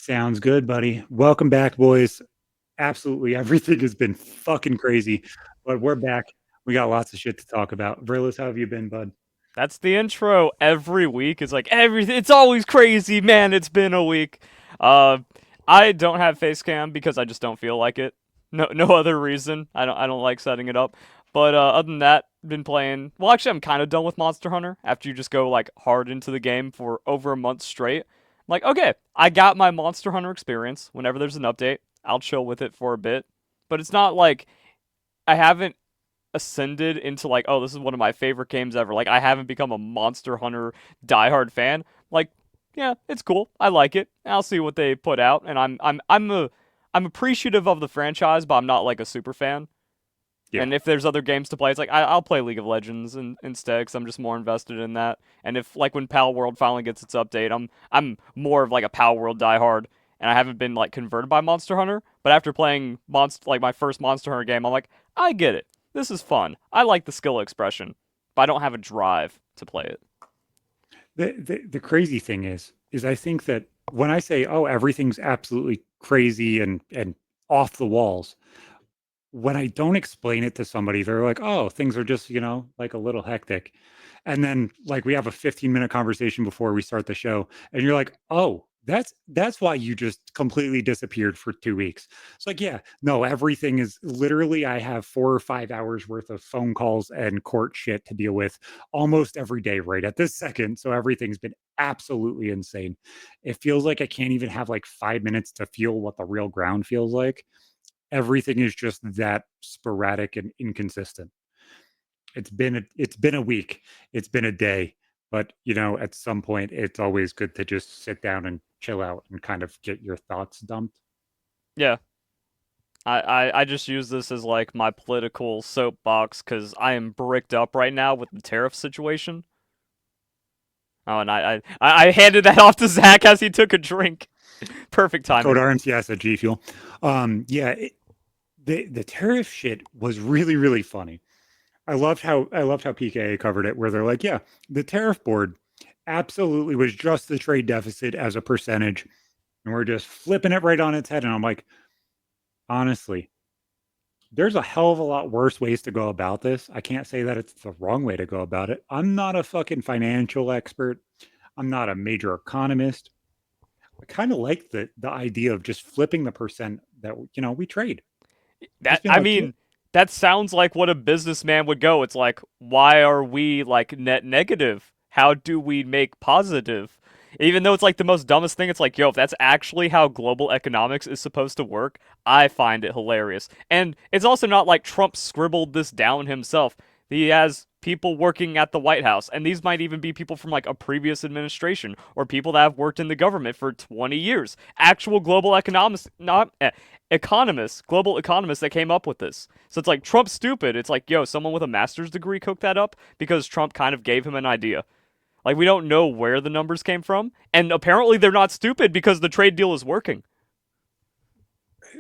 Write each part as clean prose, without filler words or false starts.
Sounds good, buddy. Welcome back, boys. Absolutely everything has been fucking crazy, but we're back. We got lots of shit to talk about. Verlis, how have you been, bud? That's the intro every week. It's like everything. It's always crazy, man. It's been a week. Uh, I don't have face cam because I just don't feel like it. No other reason. I don't like setting it up. But other than that, been playing. Well, actually, I'm kind of done with Monster Hunter after you just go like hard into the game for over a month straight. Like, okay, I got my Monster Hunter experience. Whenever there's an update, I'll chill with it for a bit. But it's not like I haven't ascended into like, oh, this is one of my favorite games ever. Like I haven't become a Monster Hunter diehard fan. Like, yeah, it's cool. I like it. I'll see what they put out, and I'm appreciative of the franchise, but I'm not like a super fan. Yeah. And if there's other games to play, it's like I'll play League of Legends instead because I'm just more invested in that. And if like when Pal World finally gets its update, I'm more of like a Pal World diehard, and I haven't been like converted by Monster Hunter. But after playing like my first Monster Hunter game, I'm like, I get it. This is fun. I like the skill expression, but I don't have a drive to play it. The crazy thing is I think that when I say, oh, everything's absolutely crazy and off the walls, when I don't explain it to somebody, they're like, "Oh, things are just, like a little hectic." And then like we have a 15-minute conversation before we start the show, and you're like, "Oh, that's why you just completely disappeared for 2 weeks." It's like, "Yeah, no, everything is literally I have 4 or 5 hours worth of phone calls and court shit to deal with almost every day right at this second, so everything's been absolutely insane. It feels like I can't even have like 5 minutes to feel what the real ground feels like. Everything is just that sporadic and inconsistent. It's been a week, it's been a day, but at some point it's always good to just sit down and chill out and kind of get your thoughts dumped. Yeah, I just use this as like my political soapbox because I am bricked up right now with the tariff situation. Oh, and I handed that off to Zach as he took a drink. Perfect Code timing. RMTS at G Fuel. Yeah, the tariff shit was really really funny. I loved how PKA covered it, where they're like, yeah, the tariff board absolutely was just the trade deficit as a percentage, and we're just flipping it right on its head. And I'm like, honestly, there's a hell of a lot worse ways to go about this. I can't say that it's the wrong way to go about it. I'm not a fucking financial expert. I'm not a major economist. I kind of like the idea of just flipping the percent that we trade. That Just being I like, yeah, mean, that sounds like what a businessman would go. It's like, why are we like net negative? How do we make positive? Even though it's like the most dumbest thing, it's like, yo, if that's actually how global economics is supposed to work, I find it hilarious. And it's also not like Trump scribbled this down himself. He has people working at the White House, and these might even be people from like a previous administration or people that have worked in the government for 20 years. Actual global economics, not economists, global economists that came up with this. So it's like Trump's stupid. It's like, yo, someone with a master's degree cooked that up because Trump kind of gave him an idea. Like we don't know where the numbers came from, and apparently they're not stupid because the trade deal is working.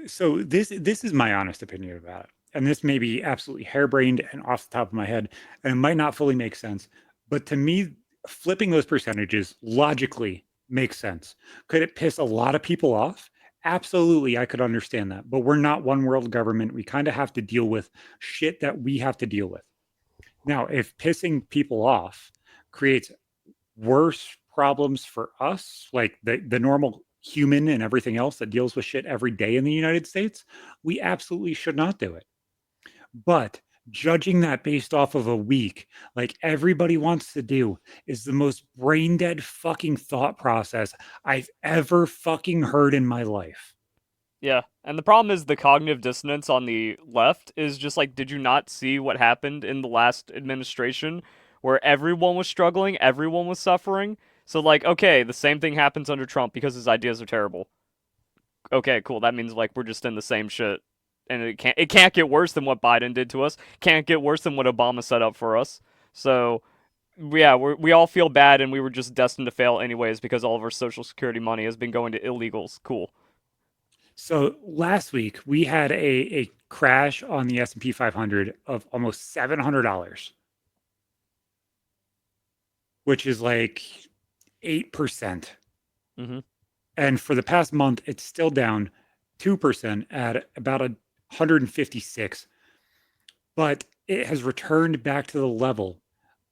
so this is my honest opinion about it. And this may be absolutely harebrained and off the top of my head, and it might not fully make sense. But to me, flipping those percentages logically makes sense. Could it piss a lot of people off? Absolutely, I could understand that. But we're not one world government. We kind of have to deal with shit that we have to deal with. Now, if pissing people off creates worse problems for us, like the normal human and everything else that deals with shit every day in the United States, we absolutely should not do it. But judging that based off of a week, like everybody wants to do, is the most brain dead fucking thought process I've ever fucking heard in my life. Yeah, and the problem is the cognitive dissonance on the left is just like, did you not see what happened in the last administration where everyone was struggling, everyone was suffering? So like, okay, the same thing happens under Trump because his ideas are terrible. Okay, cool. That means like we're just in the same shit. And it can't get worse than what Biden did to us. Can't get worse than what Obama set up for us. So yeah, we all feel bad and we were just destined to fail anyways because all of our social security money has been going to illegals. Cool. So last week we had a crash on the S&P 500 of almost $700, which is like 8%. Mm-hmm. And for the past month, it's still down 2% at about 156, but it has returned back to the level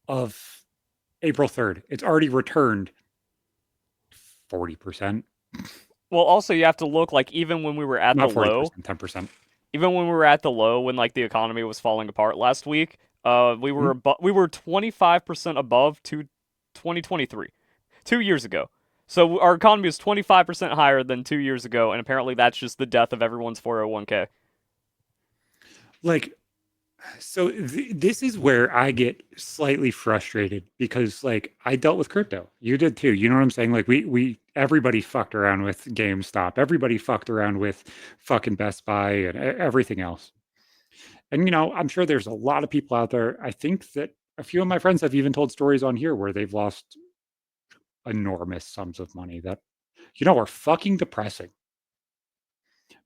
of April 3rd. It's already returned 40%, Well, also you have to look like even when we were at the not low, 40%, 10%. even when we were at the low when like the economy was falling apart last week, we were 25% above to 2023, 2 years ago. So our economy is 25% higher than 2 years ago, and apparently that's just the death of everyone's 401k. Like, so this is where I get slightly frustrated because like I dealt with crypto. You did too. You know what I'm saying? Like we everybody fucked around with GameStop. Everybody fucked around with fucking Best Buy and everything else. And I'm sure there's a lot of people out there. I think that a few of my friends have even told stories on here where they've lost enormous sums of money that are fucking depressing.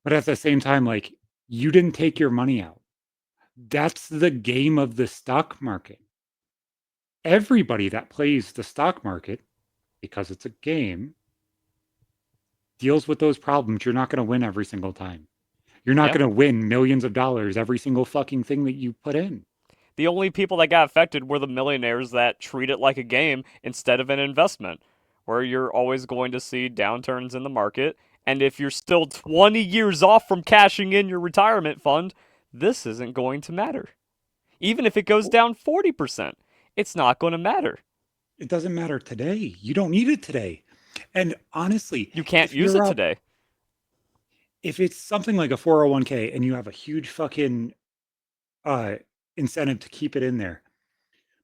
But at the same time, like you didn't take your money out. That's the game of the stock market. Everybody that plays the stock market, because it's a game, deals with those problems. You're not going to win every single time. You're not Yeah. going to win millions of dollars every single fucking thing that you put in. The only people that got affected were the millionaires that treat it like a game instead of an investment, where you're always going to see downturns in the market. And if you're still 20 years off from cashing in your retirement fund, this isn't going to matter. Even if it goes down 40%, it's not going to matter. It doesn't matter today. You don't need it today. And honestly, You can't if use you're it up, today. if it's something like a 401k and you have a huge fucking uh, incentive to keep it in there,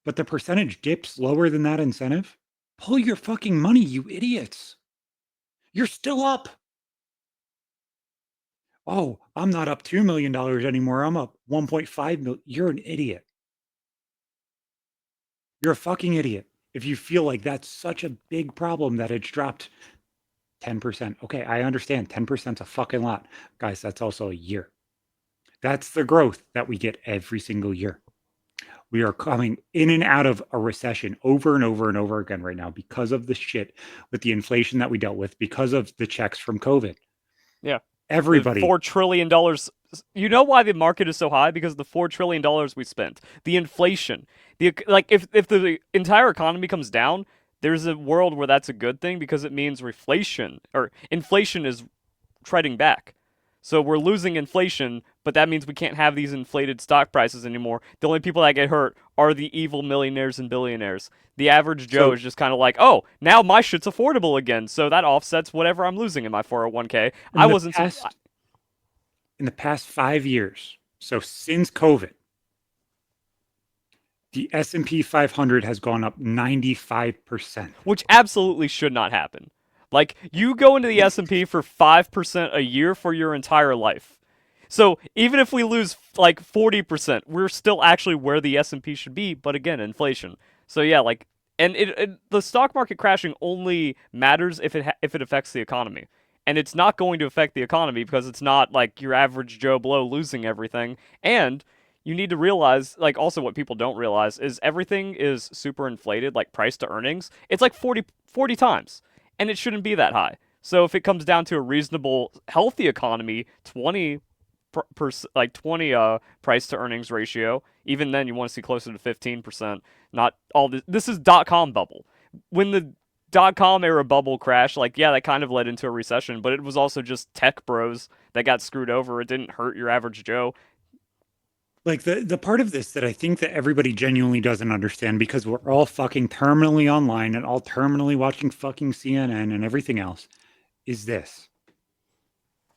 but the percentage dips lower than that incentive, pull your fucking money, you idiots. You're still up. Oh, I'm not up $2 million anymore. I'm up 1.5 million. You're an idiot. You're a fucking idiot. If you feel like that's such a big problem that it's dropped 10%. Okay, I understand 10% is a fucking lot. Guys, that's also a year. That's the growth that we get every single year. We are coming in and out of a recession over and over and over again right now because of the shit with the inflation that we dealt with, because of the checks from COVID. Yeah. The Everybody, $4 trillion. You know why the market is so high? Because of the $4 trillion we spent. The inflation. If the entire economy comes down, there's a world where that's a good thing because it means inflation is treading back. So we're losing inflation, but that means we can't have these inflated stock prices anymore. The only people that get hurt are the evil millionaires and billionaires. The average Joe so is just kind of like, oh, now my shit's affordable again, so that offsets whatever I'm losing in my 401k. I in the wasn't. past in the past 5 years, so since COVID, the S&P 500 has gone up 95%. Which absolutely should not happen. Like you go into the S&P for 5% a year for your entire life. So even if we lose like 40%, we're still actually where the S&P should be, but again, inflation. So yeah, like and the stock market crashing only matters if it affects the economy. And it's not going to affect the economy because it's not like your average Joe Blow losing everything. And you need to realize, like, also what people don't realize is everything is super inflated, like price to earnings. It's like 40 times, and it shouldn't be that high. So if it comes down to a reasonable, healthy economy, 20 price to earnings ratio, even then you want to see closer to 15%. Not all this. This is .com bubble. When the .com era bubble crashed, like yeah, that kind of led into a recession, but it was also just tech bros that got screwed over. It didn't hurt your average Joe. Like the part of this that I think that everybody genuinely doesn't understand because we're all fucking terminally online and all terminally watching fucking CNN and everything else is this.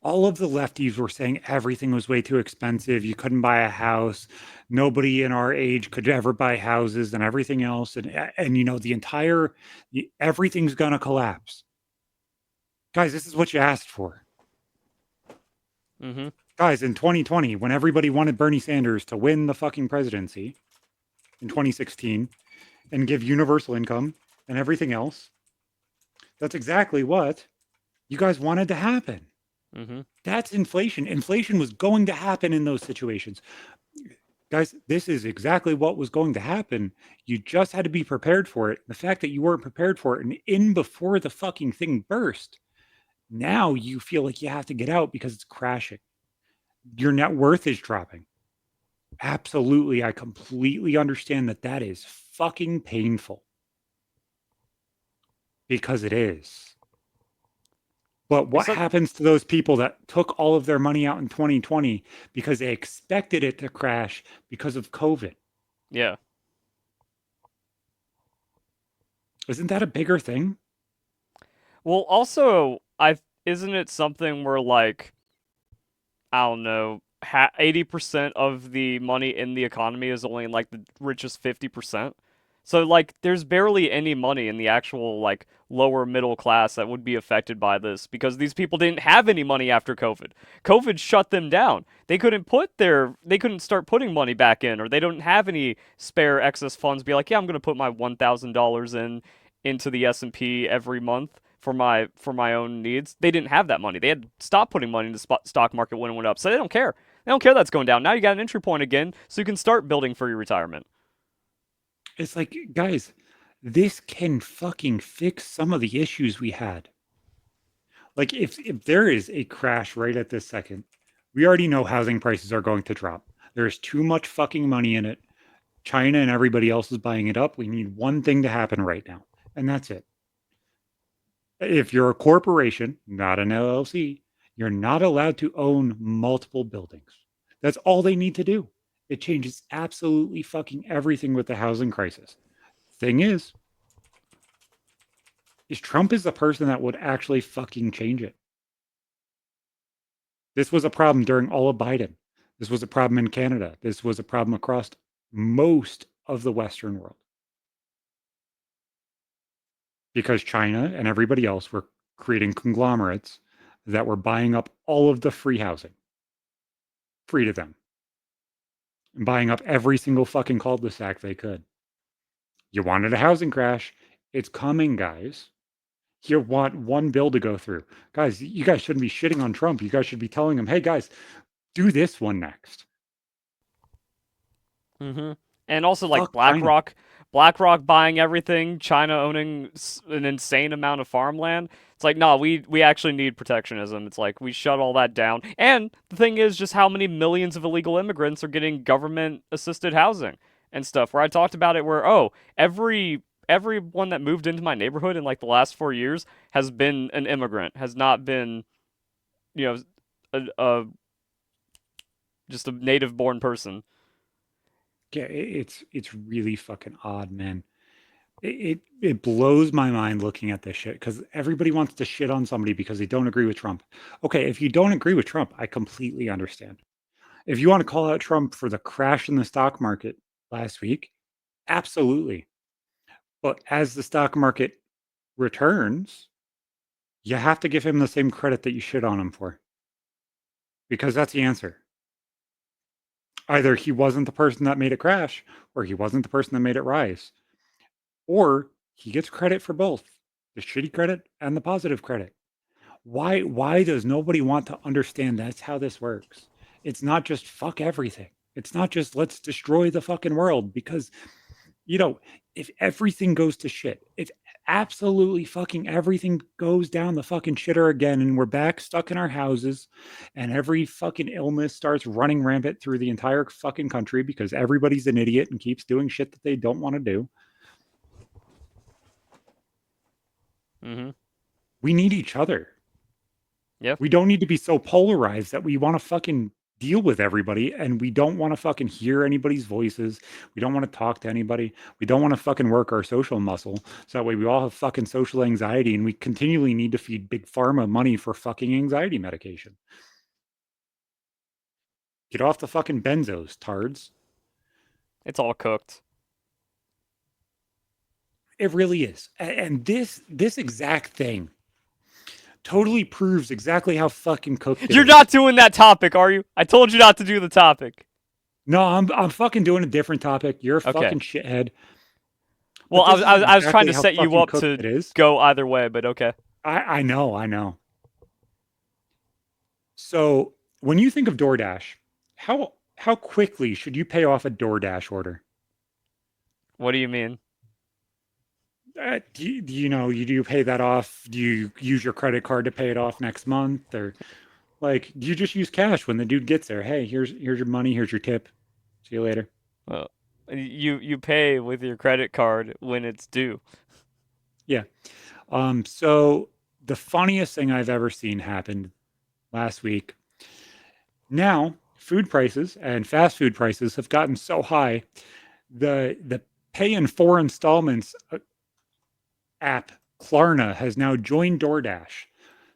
All of the lefties were saying everything was way too expensive. You couldn't buy a house. Nobody in our age could ever buy houses and everything else. And the entire everything's gonna collapse. Guys, this is what you asked for. Mm-hmm. Guys, in 2020, when everybody wanted Bernie Sanders to win the fucking presidency in 2016 and give universal income and everything else, that's exactly what you guys wanted to happen. Mm-hmm. That's inflation. Inflation was going to happen in those situations. Guys, this is exactly what was going to happen. You just had to be prepared for it. The fact that you weren't prepared for it and in before the fucking thing burst Now you feel like you have to get out because it's crashing. Your net worth is dropping. Absolutely. I completely understand that that is fucking painful because it is. But We what said, happens to those people that took all of their money out in 2020 because they expected it to crash because of COVID? yeah. Isn't that a bigger thing? Well, also, I isn't it something where like I don't know, 80% of the money in the economy is only in like the richest 50%. So like there's barely any money in the actual like lower middle class that would be affected by this because these people didn't have any money after COVID. COVID shut them down. They couldn't start putting money back in or they don't have any spare excess funds be like, "Yeah, I'm going to put my $1,000 in into the S&P every month for my own needs." They didn't have that money. They had to stop putting money in the stock market when it went up. So they don't care. They don't care that's going down. Now you got an entry point again, so you can start building for your retirement. It's like, guys, this can fucking fix some of the issues we had. Like if there is a crash right at this second, we already know housing prices are going to drop. There's too much fucking money in it. China and everybody else is buying it up. We need one thing to happen right now, and that's it. If you're a corporation, not an LLC, you're not allowed to own multiple buildings. That's all they need to do. It changes absolutely fucking everything with the housing crisis. Thing is Trump is the person that would actually fucking change it. This was a problem during all of Biden. This was a problem in Canada. This was a problem across most of the Western world because China and everybody else were creating conglomerates that were buying up all of the free housing, free to them, and buying up every single fucking cul-de-sac they could. You wanted a housing crash. It's coming, guys. You want one bill to go through. Guys, you guys shouldn't be shitting on Trump. You guys should be telling him, hey, guys, do this one next. Mm-hmm. And also like Fuck China. BlackRock buying everything, China owning an insane amount of farmland. It's like, no, we actually need protectionism. It's like we shut all that down. And the thing is just how many millions of illegal immigrants are getting government assisted housing and stuff. Where I talked about it where everyone that moved into my neighborhood in like the last 4 years has been an immigrant, has not been, you know, a just a native born person. Yeah, it's really fucking odd, man. It blows my mind looking at this shit because everybody wants to shit on somebody because they don't agree with Trump. Okay, if you don't agree with Trump, I completely understand. If you want to call out Trump for the crash in the stock market last week, absolutely. But as the stock market returns, you have to give him the same credit that you shit on him for because that's the answer. Either he wasn't the person that made it crash or he wasn't the person that made it rise. Or he gets credit for both, the shitty credit and the positive credit. Why does nobody want to understand that's how this works? It's not just fuck everything. It's not just let's destroy the fucking world because you know, if everything goes to shit, if absolutely fucking everything goes down the fucking shitter again and we're back stuck in our houses and every fucking illness starts running rampant through the entire fucking country because everybody's an idiot and keeps doing shit that they don't want to do. Mm-hmm. We need each other. Yep. We don't need to be so polarized that we want to fucking deal with everybody and we don't want to fucking hear anybody's voices. We don't want to talk to anybody. We don't want to fucking work our social muscle. So that way we all have fucking social anxiety and we continually need to feed big pharma money for fucking anxiety medication. Get off the fucking benzos, tards. It's all cooked. It really is. And this exact thing totally proves exactly how fucking cooked it You're is. not doing that topic, are you? I told you not to do the topic. No, I'm fucking doing a different topic. You're a Okay. fucking shithead. Well, But this is I was trying exactly to how set you fucking up cooked to it is. go either way, but okay. I know. So when you think of DoorDash, how quickly should you pay off a DoorDash order? What do you mean? do you pay that off? Do you use your credit card to pay it off next month, or like do you just use cash when the dude gets there? Hey, here's your money. Here's your tip. See you later. Well, you pay with your credit card when it's due. Yeah. So the funniest thing I've ever seen happened last week. Now, food prices and fast food prices have gotten so high. The pay in four installments app Klarna has now joined DoorDash.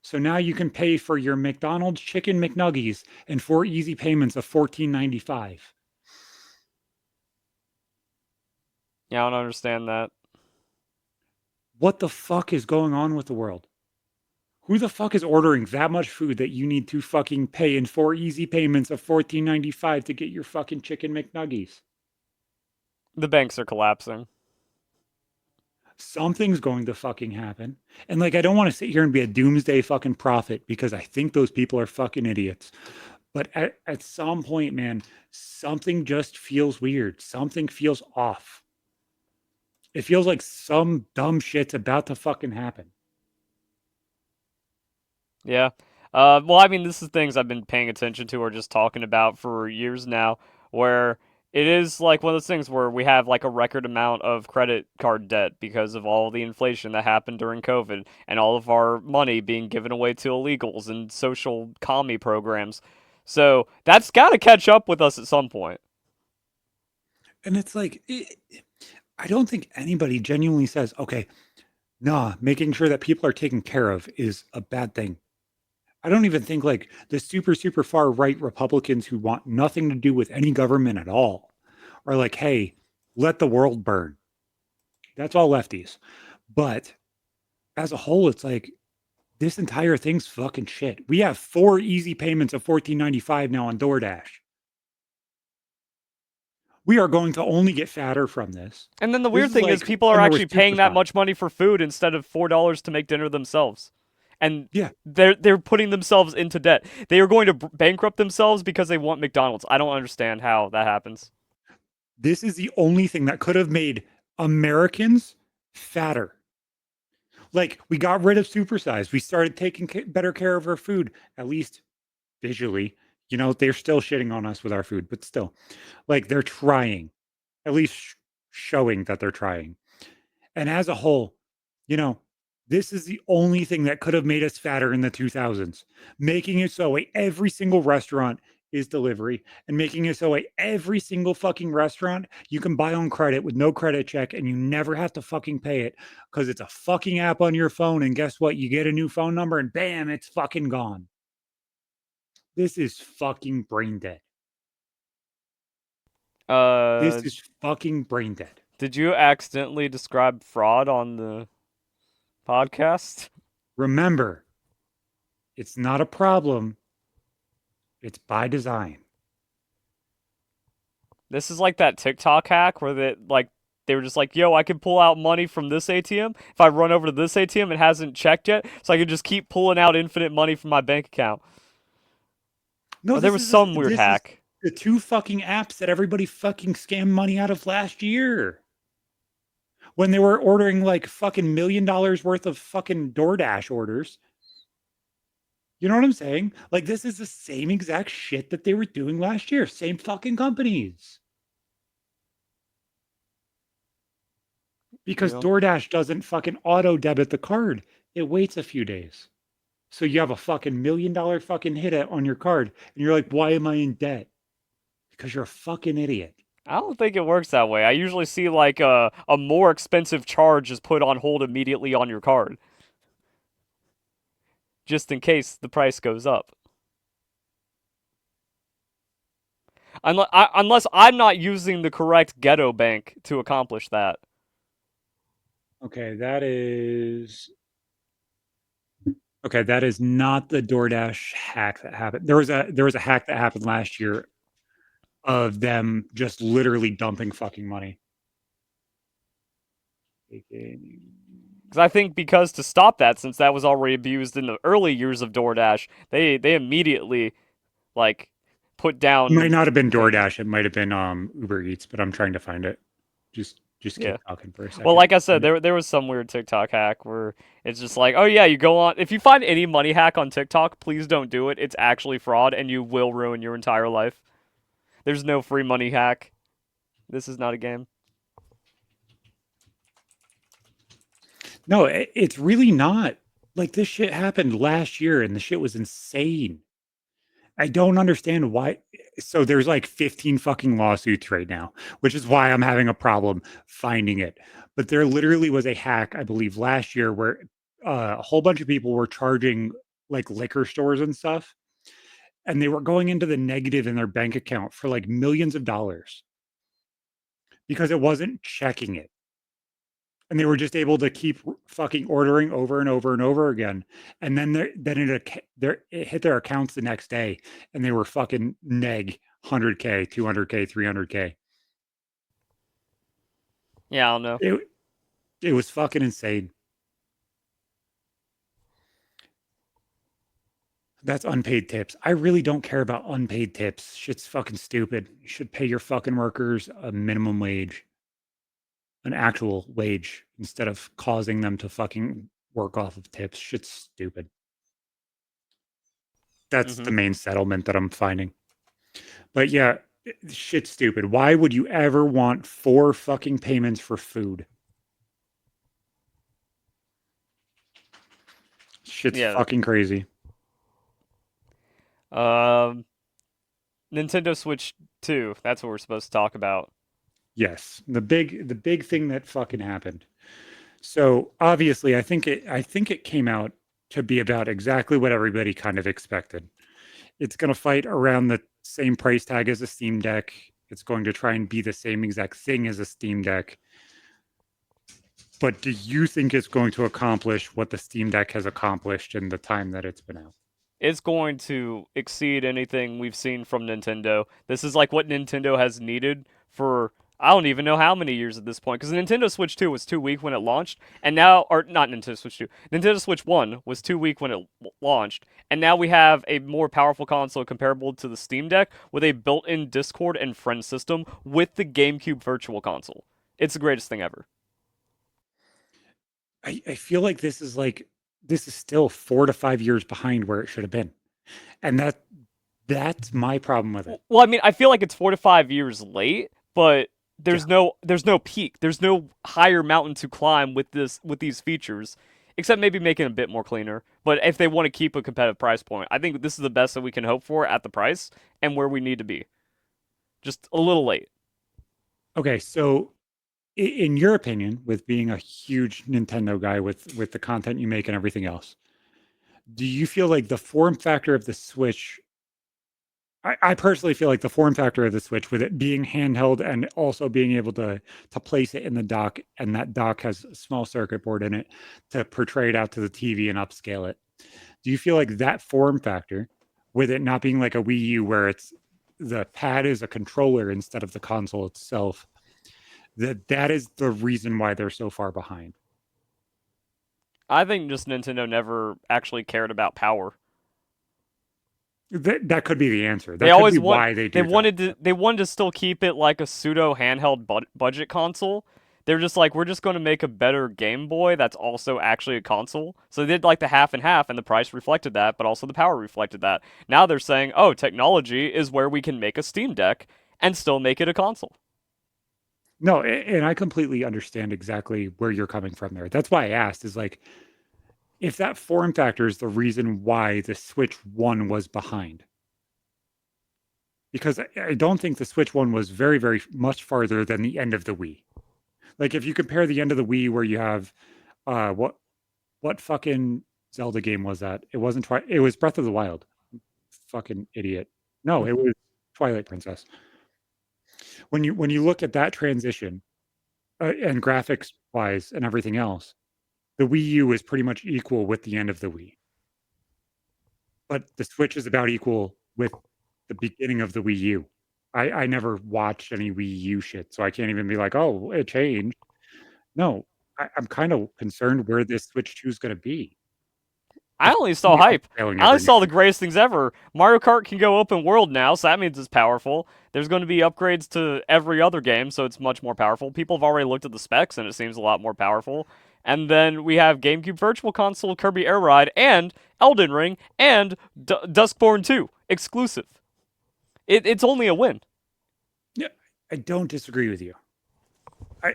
So now you can pay for your McDonald's chicken McNuggies in four easy payments of $14.95. Yeah, I don't understand that. What the fuck is going on with the world? Who the fuck is ordering that much food that you need to fucking pay in four easy payments of $14.95 to get your fucking chicken McNuggies? The banks are collapsing. Something's going to fucking happen. And like, I don't want to sit here and be a doomsday fucking prophet because I think those people are fucking idiots. But at some point, man, something just feels weird. Something feels off. It feels like some dumb shit's about to fucking happen. Yeah. Well, I mean, this is things I've been paying attention to or just talking about for years now, where it is like one of those things where we have like a record amount of credit card debt because of all the inflation that happened during COVID and all of our money being given away to illegals and social commie programs. So that's got to catch up with us at some point. And it's like, I don't think anybody genuinely says, okay, nah, making sure that people are taken care of is a bad thing. I don't even think like the super, super far right Republicans who want nothing to do with any government at all are like, hey, let the world burn. That's all lefties. But as a whole, it's like this entire thing's fucking shit. We have four easy payments of $14.95 now on DoorDash. We are going to only get fatter from this. And then the This weird is thing is like people are when there was actually paying that Supersize. much money for food instead of $4 to make dinner themselves. And Yeah, they're putting themselves into debt. They are going to bankrupt themselves because they want McDonald's. I don't understand how that happens. this is the only thing that could have made Americans fatter. Like we got rid of supersize. We started taking better care of our food, at least visually. They're still shitting on us with our food, but still, like they're trying, at least showing that they're trying. And as a whole, you know, this is the only thing that could have made us fatter in the 2000s, making it so every single restaurant is delivery and making it so every single fucking restaurant you can buy on credit with no credit check and you never have to fucking pay it because it's a fucking app on your phone. And guess what? You get a new phone number and bam, it's fucking gone. This is fucking brain dead. This Uh, is fucking brain dead. did you accidentally describe fraud on the podcast? Remember, it's not a problem. It's by design. This is like that TikTok hack where they were just like, "Yo, I can pull out money from this ATM. If I run over to this ATM, it hasn't checked yet, so I can just keep pulling out infinite money from my bank account." No, Or there was some weird this is hack. the two fucking apps that everybody fucking scammed money out of last year when they were ordering like fucking $1 million worth of fucking DoorDash orders. You know what I'm saying? Like this is the same exact shit that they were doing last year. Same fucking companies. Because Yeah. DoorDash doesn't fucking auto debit the card. It waits a few days. So you have a fucking $1 million fucking hit on your card and you're like, why am I in debt? Because you're a fucking idiot. I don't think it works that way. I usually see like a more expensive charge is put on hold immediately on your card, just in case the price goes up. Unless I'm not using the correct ghetto bank to accomplish that. Okay, that is not the DoorDash hack that happened. There was a hack that happened last year of them just literally dumping fucking money. Because I think because to stop that, since that was already abused in the early years of DoorDash, they immediately like put It might down not have been things. DoorDash. It might have been Uber Eats, but I'm trying to find it. Just just Yeah. keep talking for a Well, second. like I said, there was some weird TikTok hack where it's just like, oh yeah, you go on. If you find any money hack on TikTok, please don't do it. It's actually fraud, and you will ruin your entire life. There's no free money hack. This is not a game. No, it's really not. Like this shit happened last year and the shit was insane. I don't understand why. So there's like 15 fucking lawsuits right now, which is why I'm having a problem finding it. But there literally was a hack, I believe, last year where a whole bunch of people were charging like liquor stores and stuff, and they were going into the negative in their bank account for like millions of dollars because it wasn't checking it. And they were just able to keep fucking ordering over and over and over again. And then it hit their accounts the next day, and they were fucking neg 100K, 200K, 300K. Yeah, I don't know. It was fucking insane. That's unpaid tips. I really don't care about unpaid tips. Shit's fucking stupid. You should pay your fucking workers a minimum wage, an actual wage, instead of causing them to fucking work off of tips. Shit's stupid. That's the Hmm. main settlement that I'm finding. But yeah, shit's stupid. Why would you ever want 4 fucking payments for food? Shit's Yeah. fucking crazy. Um, Nintendo Switch 2. That's what we're supposed to talk about. Yes, the big thing that fucking happened. So obviously, I think it came out to be about exactly what everybody kind of expected. It's going to fight around the same price tag as a Steam Deck. It's going to try and be the same exact thing as a Steam Deck. But do you think it's going to accomplish what the Steam Deck has accomplished in the time that it's been out? It's going to exceed anything we've seen from Nintendo. This is like what Nintendo has needed for I don't even know how many years at this point. Because the Nintendo Switch 2 was too weak when it launched, and now, or not Nintendo Switch 2, Nintendo Switch 1 was too weak when it launched, and now we have a more powerful console comparable to the Steam Deck with a built-in Discord and friend system with the GameCube Virtual Console. It's the greatest thing ever. I feel like this is still 4 to 5 years behind where it should have been. And that's my problem with it. Well, I mean, I feel like it's 4 to 5 years late, but Yeah. there's no peak. There's no higher mountain to climb with these features, except maybe making it a bit more cleaner. But if they want to keep a competitive price point, I think this is the best that we can hope for at the price and where we need to be. Just a little late. Okay, so in your opinion, with being a huge Nintendo guy with the content you make and everything else, do you feel like the form factor of the Switch I personally feel like the form factor of the Switch, with it being handheld and also being able to place it in the dock, and that dock has a small circuit board in it to portray it out to the TV and upscale it. Do you feel like that form factor, with it not being like a Wii U where it's the pad is a controller instead of the console itself, that is the reason why they're so far behind? I think just Nintendo never actually cared about power. That could be the answer. They That could be always want why they do that. they wanted to still keep it like a pseudo handheld budget console. They're just like we're just going to make a better Game Boy that's also actually a console. So they did like the half and half, and the price reflected that, but also the power reflected that. Now they're saying, oh, technology is where we can make a Steam Deck and still make it a console. No, and I completely understand exactly where you're coming from there. That's why I asked, is like, if that form factor is the reason why the Switch 1 was behind. Because I don't think the Switch 1 was very, very much farther than the end of the Wii. Like if you compare the end of the Wii where you have what fucking Zelda game was that? It wasn't it was Breath of the Wild. Fucking idiot. No, it was Twilight Princess. When you look at that transition, and graphics wise and everything else, the Wii U is pretty much equal with the end of the Wii. But the Switch is about equal with the beginning of the Wii U. I never watched any Wii U shit, so I can't even be like, "Oh, it changed." No, I'm kind of concerned where this Switch 2 is gonna be. I only saw Fucking hype. failing I only every saw the mission. greatest things ever. Mario Kart can go open world now, so that means it's powerful. There's going to be upgrades to every other game, so it's much more powerful. People have already looked at the specs, and it seems a lot more powerful. And then we have GameCube Virtual Console, Kirby Air Ride, and Elden Ring, and Duskborn 2 exclusive. It's only a win. Yeah, I don't disagree with you.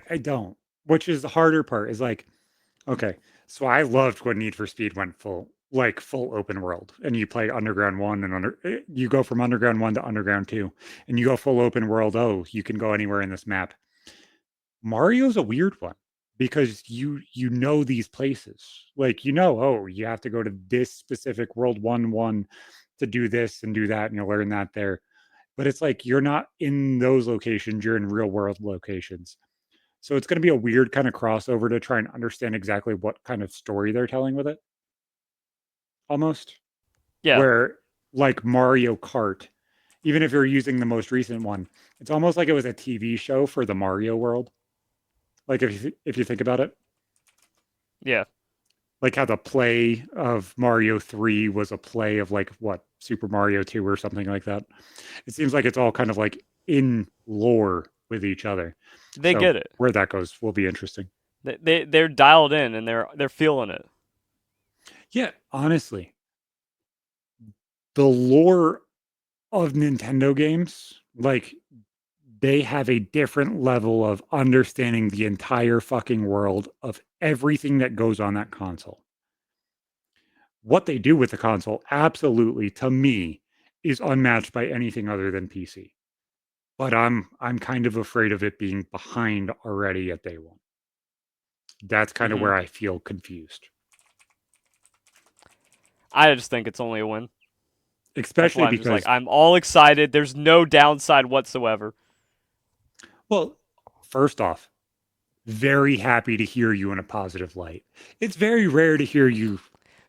I don't. Which is the harder part is like, okay, so I loved when Need for Speed went full, like full open world, and you play Underground 1 and you go from Underground 1 to Underground 2, and you go full open world. Oh, you can go anywhere in this map. Mario's a weird one because you know these places. Like oh, you have to go to this specific world 1 to do this and do that, and you'll learn that there. But it's like you're not in those locations, you're in real world locations. So it's going to be a weird kind of crossover to try and understand exactly what kind of story they're telling with it, almost. Yeah, Where, like Mario Kart, even if you're using the most recent one, it's almost like it was a TV show for the Mario world. Like if you think about it, yeah. like how the play of Mario 3 was a play of like what Super Mario 2 or something like that. It seems like it's all kind of like in lore with each other. They So get it. where that goes will be interesting. They're dialed in and they're feeling it. Yeah, honestly, the lore of Nintendo games, like they have a different level of understanding the entire fucking world of everything that goes on that console. What they do with the console, absolutely, to me, is unmatched by anything other than PC. But I'm kind of afraid of it being behind already at day one. That's kind of Hmm. where I feel confused. I just think it's only a win. That's Especially why I'm just like because, I'm all excited. There's no downside whatsoever. well, first off, very happy to hear you in a positive light. It's very rare to hear you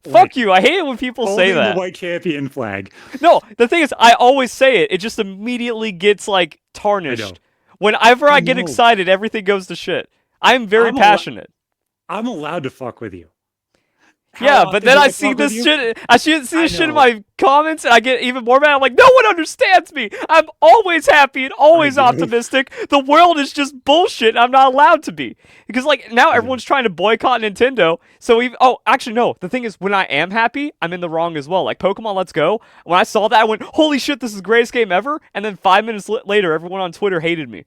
Fuck like you. I hate it when people say holding the that. white champion flag. No, the thing is, I always say it. It just immediately gets like I know. tarnished. Whenever I I get know. excited, everything goes to shit. I'm very I'm al- passionate. I'm allowed to fuck with you. How Yeah, but often then do I I see fuck with this you? shit. I see I this shit in know. my comments, and I get even more mad. I'm like, no one understands me. I'm always happy and I always know. optimistic. The world is just bullshit. And I'm not allowed to be because like now I know. everyone's trying to boycott Nintendo. So even actually no. The thing is, when I am happy, I'm in the wrong as well. Like Pokemon Let's Go. When I saw that, I went, holy shit, this is the greatest game ever. And then 5 minutes later, everyone on Twitter hated me.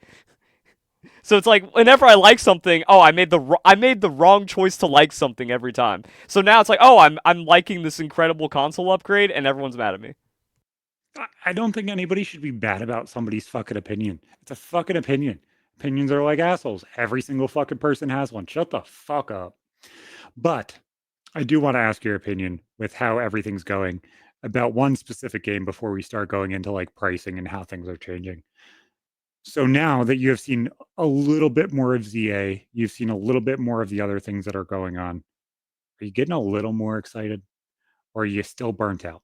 So it's like whenever I like something, oh, I made the wrong choice to like something every time. So now it's like, oh, I'm liking this incredible console upgrade, and everyone's mad at me. I don't think anybody should be bad about somebody's fucking opinion. It's a fucking opinion. Opinions are like assholes. Every single fucking person has one. Shut the fuck up. But I do want to ask your opinion with how everything's going about one specific game before we start going into like pricing and how things are changing. So now that you have seen a little bit more of ZA, you've seen a little bit more of the other things that are going on. Are you getting a little more excited or are you still burnt out?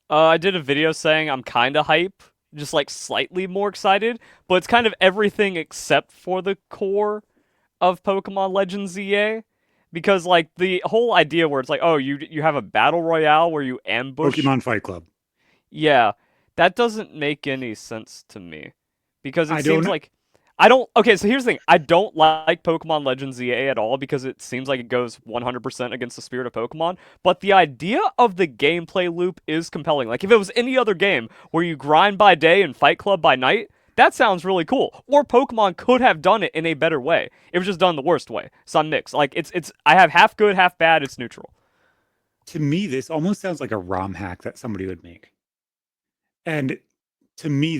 I did a video saying I'm kind of hype, just like slightly more excited, but it's kind of everything except for the core of Pokemon Legends ZA. Because like the whole idea where it's like, oh, you have a battle royale where you ambush. Pokemon Fight Club. Yeah, that doesn't make any sense to me because it I seems don't like I don't. Okay, so here's the thing: I don't like Pokemon Legends ZA at all because it seems like it goes 100% against the spirit of Pokemon. But the idea of the gameplay loop is compelling. Like if it was any other game where you grind by day and Fight Club by night, that sounds really cool. Or Pokemon could have done it in a better way. It was just done the worst way. So I'm mixed. Like it's I have half good, half bad. It's neutral. to me this almost sounds like a ROM hack that somebody would make. And to me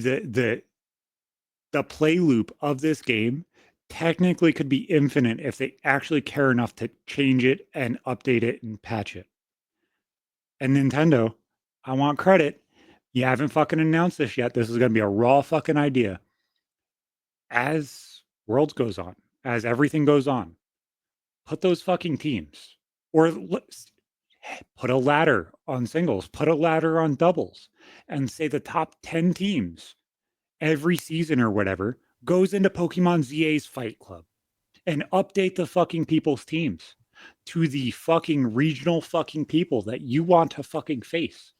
the play loop of this game technically could be infinite if they actually care enough to change it and update it and patch it. And Nintendo, I want credit. You haven't fucking announced this yet. This is going to be a raw fucking idea. As Worlds goes on, as everything goes on, put those fucking teams or put a ladder on singles, put a ladder on doubles, and say the top 10 teams every season or whatever goes into Pokemon ZA's Fight Club and update the fucking people's teams. to the fucking regional fucking people that you want to fucking face.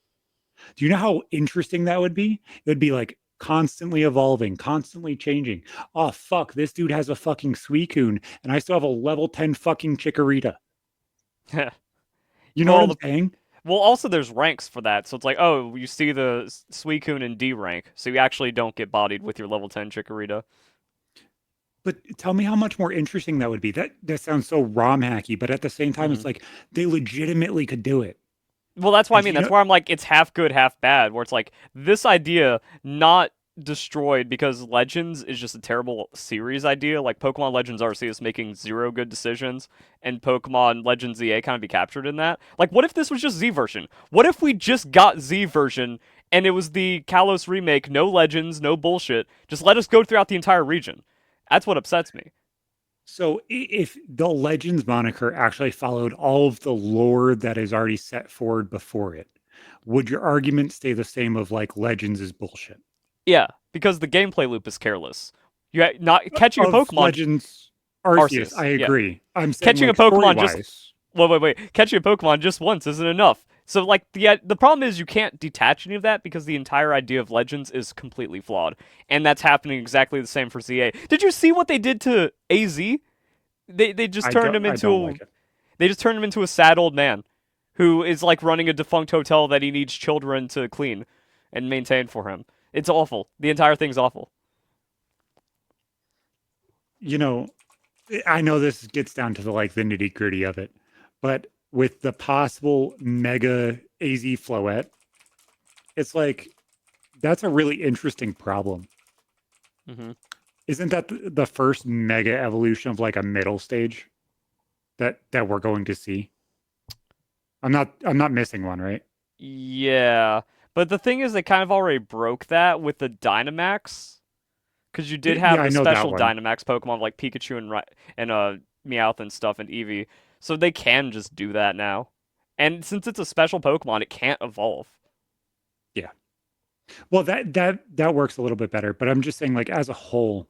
Do you know how interesting that would be? It would be like constantly evolving, constantly changing. Oh fuck, this dude has a fucking Suicune, and I still have a level 10 fucking Chikorita. You know what Well, I'm saying? also there's ranks for that, so it's like, oh, you see the Suicune in D rank, so you actually don't get bodied with your level 10 Chikorita. But tell me how much more interesting that would be. That sounds so ROM hacky, but at the same time, Hmm. it's like they legitimately could do it. Well, that's what I And mean. you That's know, where I'm like, it's half good, half bad. Where it's like this idea not destroyed because Legends is just a terrible series idea. Like Pokemon Legends Arceus making zero good decisions, and Pokemon Legends EA kind of be captured in that. Like, what if this was just Z version? What if we just got Z version and it was the Kalos remake? No Legends, no bullshit. Just let us go throughout the entire region. That's what upsets me. so if the Legends moniker actually followed all of the lore that is already set forward before it, would your argument stay the same of like Legends is bullshit? Yeah, because the gameplay loop is careless. Not catching a Of Pokemon. Legends Arceus, I Arceus, yeah. agree. I'm saying Catching a like story Pokemon just wise. wait. Catching a Pokemon just once isn't enough. So like the problem is you can't detach any of that because the entire idea of Legends is completely flawed, and that's happening exactly the same for ZA. Did you see what they did to AZ? They just turned him I don't into like it. a sad old man who is like running a defunct hotel that he needs children to clean and maintain for him. It's awful. The entire thing's awful. You know, I know this gets down to the like the nitty gritty of it, but with the possible mega AZ Floette, it's like that's a really interesting problem. Hmm. Isn't that the first mega evolution of like a middle stage that we're going to see? I'm not missing one, right? Yeah, but the thing is, they kind of already broke that with the Dynamax, because you did Yeah, have I the know that special one. Dynamax Pokemon like Pikachu and Meowth and stuff and Eevee, so they can just do that now. And since it's a special Pokemon, it can't evolve. Yeah. Well, that works a little bit better, but I'm just saying like as a whole,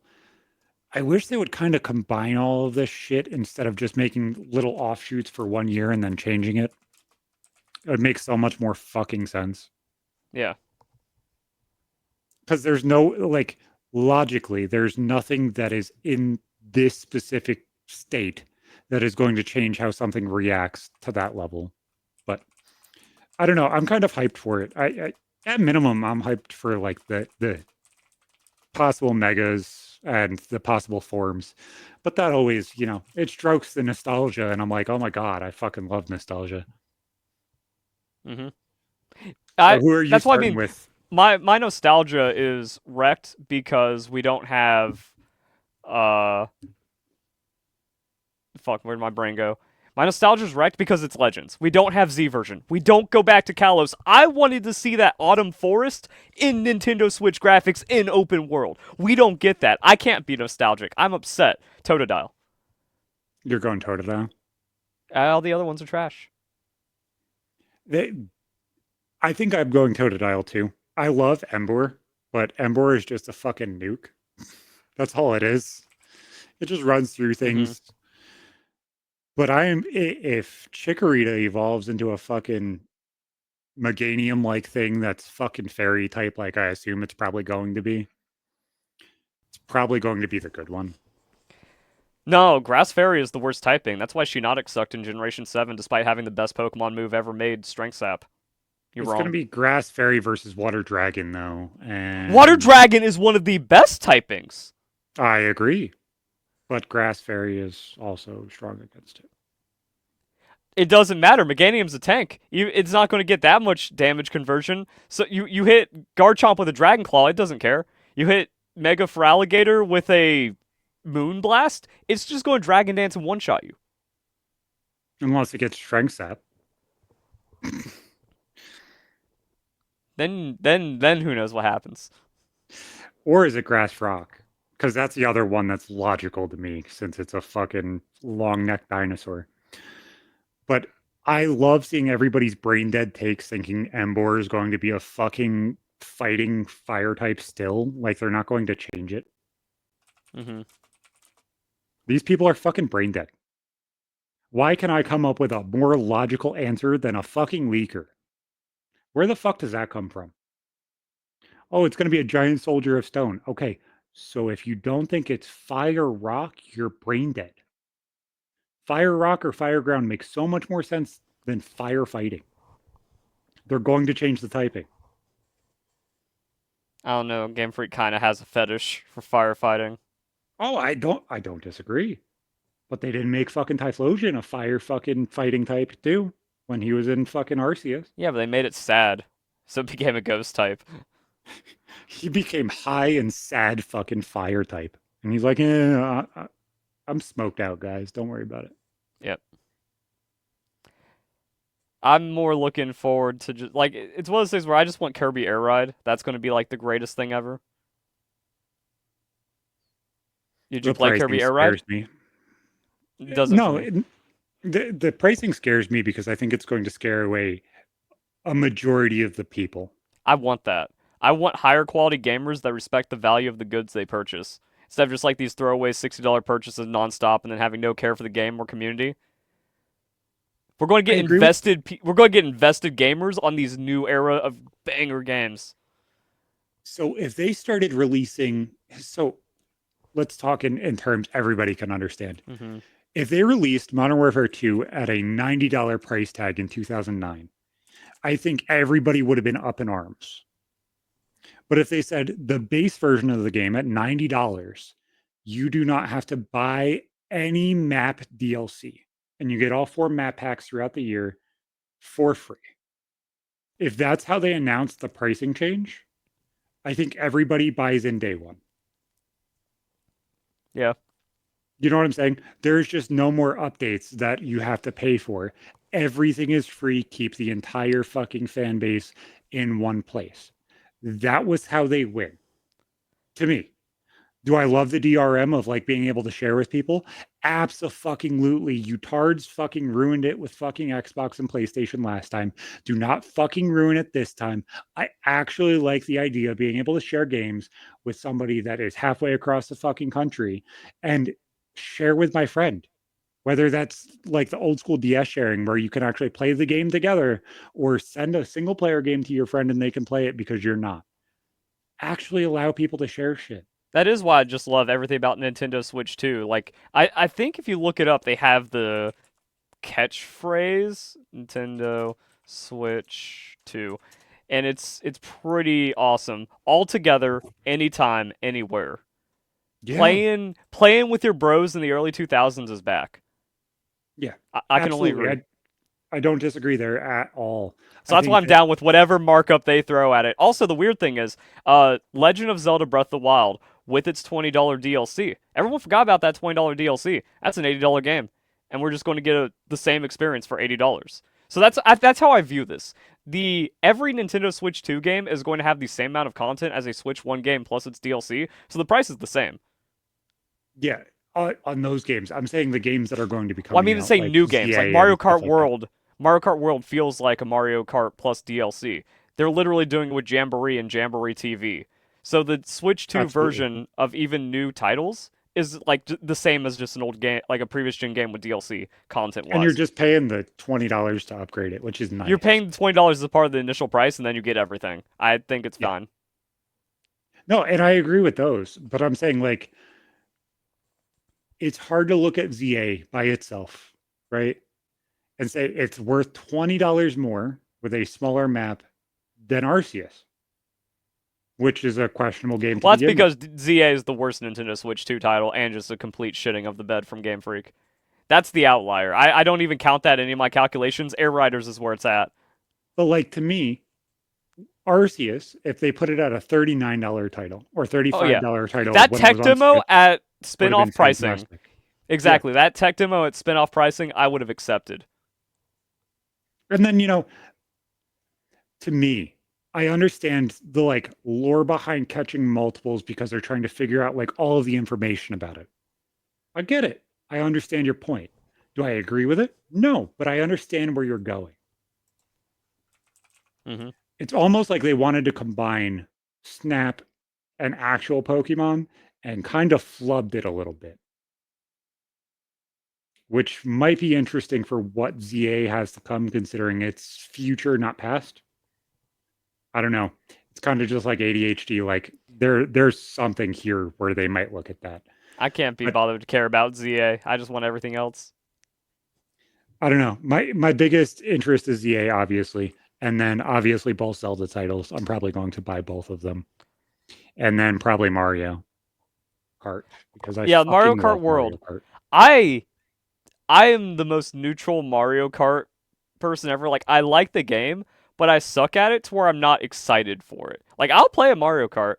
I wish they would kind of combine all of this shit instead of just making little offshoots for 1 year and then changing it. It would make so much more fucking sense. Yeah. Because there's no like logically there's nothing that is in this specific state that is going to change how something reacts to that level. But I don't know, I'm kind of hyped for it. I at minimum I'm hyped for like the possible megas and the possible forms, but that always, it strokes the nostalgia and I'm like, oh my god, I fucking love nostalgia. Hmm. So I who are you That's what I starting mean. with? My nostalgia is wrecked because we don't have uh fuck, where'd my brain go? My nostalgia's wrecked because it's Legends. We don't have Z version. We don't go back to Kalos. I wanted to see that Autumn Forest in Nintendo Switch graphics in open world. We don't get that. I can't be nostalgic. I'm upset. Totodile. You're going Totodile. All the other ones are trash. They, I think I'm going Totodile too. I love Embor, but Embor is just a fucking nuke. That's all it is. It just runs through Hmm. things. But if Chikorita evolves into a fucking Meganium like thing that's fucking fairy type, like I assume it's probably going to be, it's probably going to be the good one. No, Grass Fairy is the worst typing. That's why Shiinotic sucked in Generation 7 despite having the best Pokemon move ever made, Strength Sap. You're It's going to wrong. be Grass Fairy versus Water Dragon, though. Water And Dragon is one of the best typings. I agree. But Grass Fairy is also strong against it. It doesn't matter. Meganium's a tank. It's not going to get that much damage conversion. So you hit Garchomp with a Dragon Claw, it doesn't care. You hit Mega Feraligatr with a Moon Blast, it's just going to Dragon Dance and one shot you. Unless it gets Strength Sap. Then who knows what happens? Or is it Grass Rock? Because that's the other one that's logical to me since it's a fucking long neck dinosaur. But I love seeing everybody's brain dead takes thinking Embor is going to be a fucking fighting fire type still. Like they're not going to change it. Hmm. These people are fucking brain dead. Why can I come up with a more logical answer than a fucking leaker? Where the fuck does that come from? Oh, it's going to be a giant soldier of stone. Okay, so if you don't think it's fire rock, you're brain dead. Fire rock or fire ground makes so much more sense than firefighting. They're going to change the typing. I don't know. Game Freak kind of has a fetish for firefighting. Oh, I don't disagree. But they didn't make fucking Typhlosion a fire fucking fighting type too when he was in fucking Arceus. Yeah, but they made it sad, so it became a ghost type. He became high and sad fucking fire type. And he's like, I'm smoked out, guys. Don't worry about it. Yep. I'm more looking forward to just like it's one of those things where I just want Kirby Air Ride. That's going to be like the greatest thing ever. Did you The play pricing Kirby Air Ride? scares me. It doesn't for No, me. the pricing scares me because I think it's going to scare away a majority of the people. I want that. I want higher quality gamers that respect the value of the goods they purchase. Instead of just like these throwaway $60 purchases nonstop and then having no care for the game or community. We're going to I get agree with we're going to get invested gamers on these new era of banger games. so if they started releasing so let's talk in terms everybody can understand. Hmm. If they released Modern Warfare 2 at a $90 price tag in 2009, I think everybody would have been up in arms. But if they said the base version of the game at $90, you do not have to buy any map DLC and you get all 4 map packs throughout the year for free. If that's how they announce the pricing change, I think everybody buys in day one. Yeah. You know what I'm saying? There's just no more updates that you have to pay for. Everything is free. Keep the entire fucking fan base in one place. That was how they win. To me, do I love the DRM of like being able to share with people? Absolutely. You tards fucking ruined it with fucking Xbox and PlayStation last time. Do not fucking ruin it this time. I actually like the idea of being able to share games with somebody that is halfway across the fucking country and share with my friend. Whether that's like the old school DS sharing where you can actually play the game together or send a single player game to your friend and they can play it because you're not. Actually allow people to share shit. That is why I just love everything about Nintendo Switch 2. Like I think if you look it up, they have the catchphrase Nintendo Switch 2. And it's pretty awesome. All together, anytime, anywhere. Yeah. Playing with your bros in the early 2000s is back. Yeah, I can only absolutely. agree. I don't disagree there at all. So I that's why think I'm that, down with whatever markup they throw at it. Also, the weird thing is, Legend of Zelda Breath of the Wild with its $20 DLC. Everyone forgot about that $20 DLC. That's an $80 game, and we're just going to get the same experience for $80. So that's how I view this. The every Nintendo Switch 2 game is going to have the same amount of content as a Switch 1 game plus its DLC, so the price is the same. yeah, on those games, I'm saying the games that are going to be Well, I coming mean to out, say like new games like ZA and stuff like that. Mario Kart World feels like a Mario Kart plus DLC. They're literally doing it with Jamboree and Jamboree TV. So the Switch 2 Absolutely. version of even new titles is like the same as just an old game, like a previous gen game with DLC content And you're wise. just paying the $20 to upgrade it, which is You're nice. paying the $20 as a part of the initial price, and then you get everything. I think it's Yeah. fine. No, and I agree with those, but I'm saying like it's hard to look at ZA by itself, right? And say it's worth $20 more with a smaller map than Arceus, which is a questionable game to Well, that's begin with. because ZA is the worst Nintendo Switch 2 title and just a complete shitting of the bed from Game Freak. That's the outlier. I don't even count that in any of my calculations. Air Riders is where it's at. But like to me, Arceus, if they put it at a $39 title or Oh yeah, $35 title that when it was tech on demo Switch, at would have been spin-off pricing. fantastic. Yeah. Exactly. That tech demo at spin-off pricing, I would have accepted. And then, to me, I understand the like lore behind catching multiples because they're trying to figure out like all of the information about it. I get it. I understand your point. Do I agree with it? No, but I understand where you're going. Hmm. It's almost like they wanted to combine Snap and actual Pokemon and kind of flubbed it a little bit. which might be interesting for what ZA has to come, considering it's future, not past. I don't know. It's kind of just like ADHD. Like there's something here where they might look at that. I can't be But bothered to care about ZA. I just want everything else. I don't know. My biggest interest is ZA, obviously, and then obviously both Zelda titles. I'm probably going to buy both of them, and then probably Mario Kart because I Yeah, Mario fucking Kart love World. Mario Kart. I I am the most neutral Mario Kart person ever. Like I like the game, but I suck at it to where I'm not excited for it. Like I'll play a Mario Kart.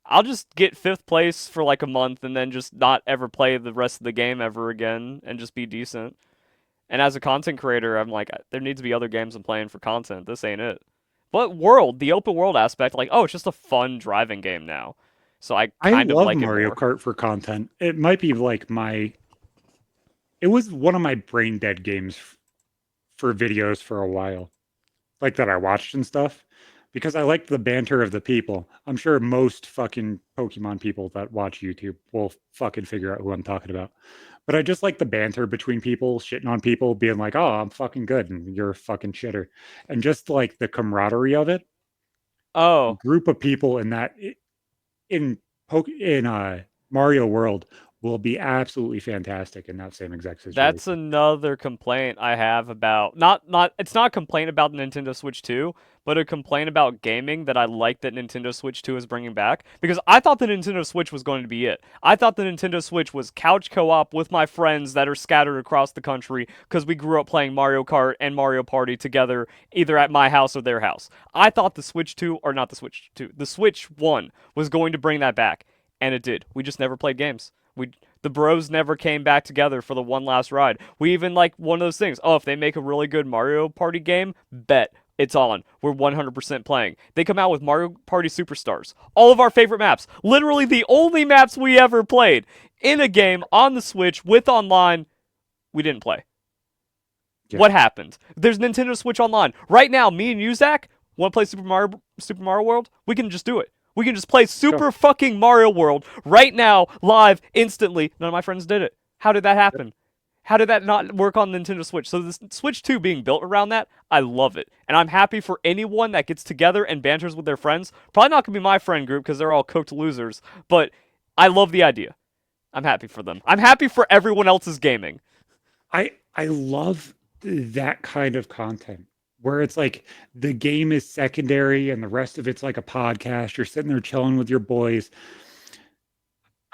I'll just get fifth place for like a month and then just not ever play the rest of the game ever again and just be decent. And as a content creator, I'm like, there needs to be other games I'm playing for content. This ain't it. But World, the open world aspect, like, oh, it's just a fun driving game now. So I I kind of love like it Mario more. Kart for content. It might be like my. It was one of my brain dead games for videos for a while, like that I watched and stuff, because I liked the banter of the people. I'm sure most fucking Pokemon people that watch YouTube will fucking figure out who I'm talking about. But I just like the banter between people, shitting on people, being like, "Oh, I'm fucking good," and you're a fucking shitter, and just like the camaraderie of it. A Oh, group of people in that in Mario World will be absolutely fantastic in that same exact that's situation. another complaint I have about not it's not a complaint about the Nintendo Switch 2, but a complaint about gaming that I like that Nintendo Switch 2 is bringing back because I thought the Nintendo Switch was going to be it. I thought the Nintendo Switch was couch co-op with my friends that are scattered across the country because we grew up playing Mario Kart and Mario Party together either at my house or their house. I thought the Switch 2 or not the Switch 2, the Switch 1 was going to bring that back and it did. We just never played games. The bros never came back together for the one last ride. We even like one of those things. Oh, if they make a really good Mario Party game, bet it's on. We're 100% playing. They come out with Mario Party Superstars. All of our favorite maps. Literally the only maps we ever played in a game on the Switch with online. We didn't play. Yeah. What happened? There's Nintendo Switch Online. Right now, me and you, Zach, want to play Super Mario World? We can just do it. We can just play Let's go. Super fucking Mario World right now, live, instantly. None of my friends did it. How did that Yep. happen? How did that not work on Nintendo Switch? So the Switch 2 being built around that, I love it. And I'm happy for anyone that gets together and banters with their friends. Probably not going to be my friend group because they're all cooked losers, but I love the idea. I'm happy for them. I'm happy for everyone else's gaming. I love that kind of content where it's like the game is secondary and the rest of it's like a podcast. You're sitting there chilling with your boys.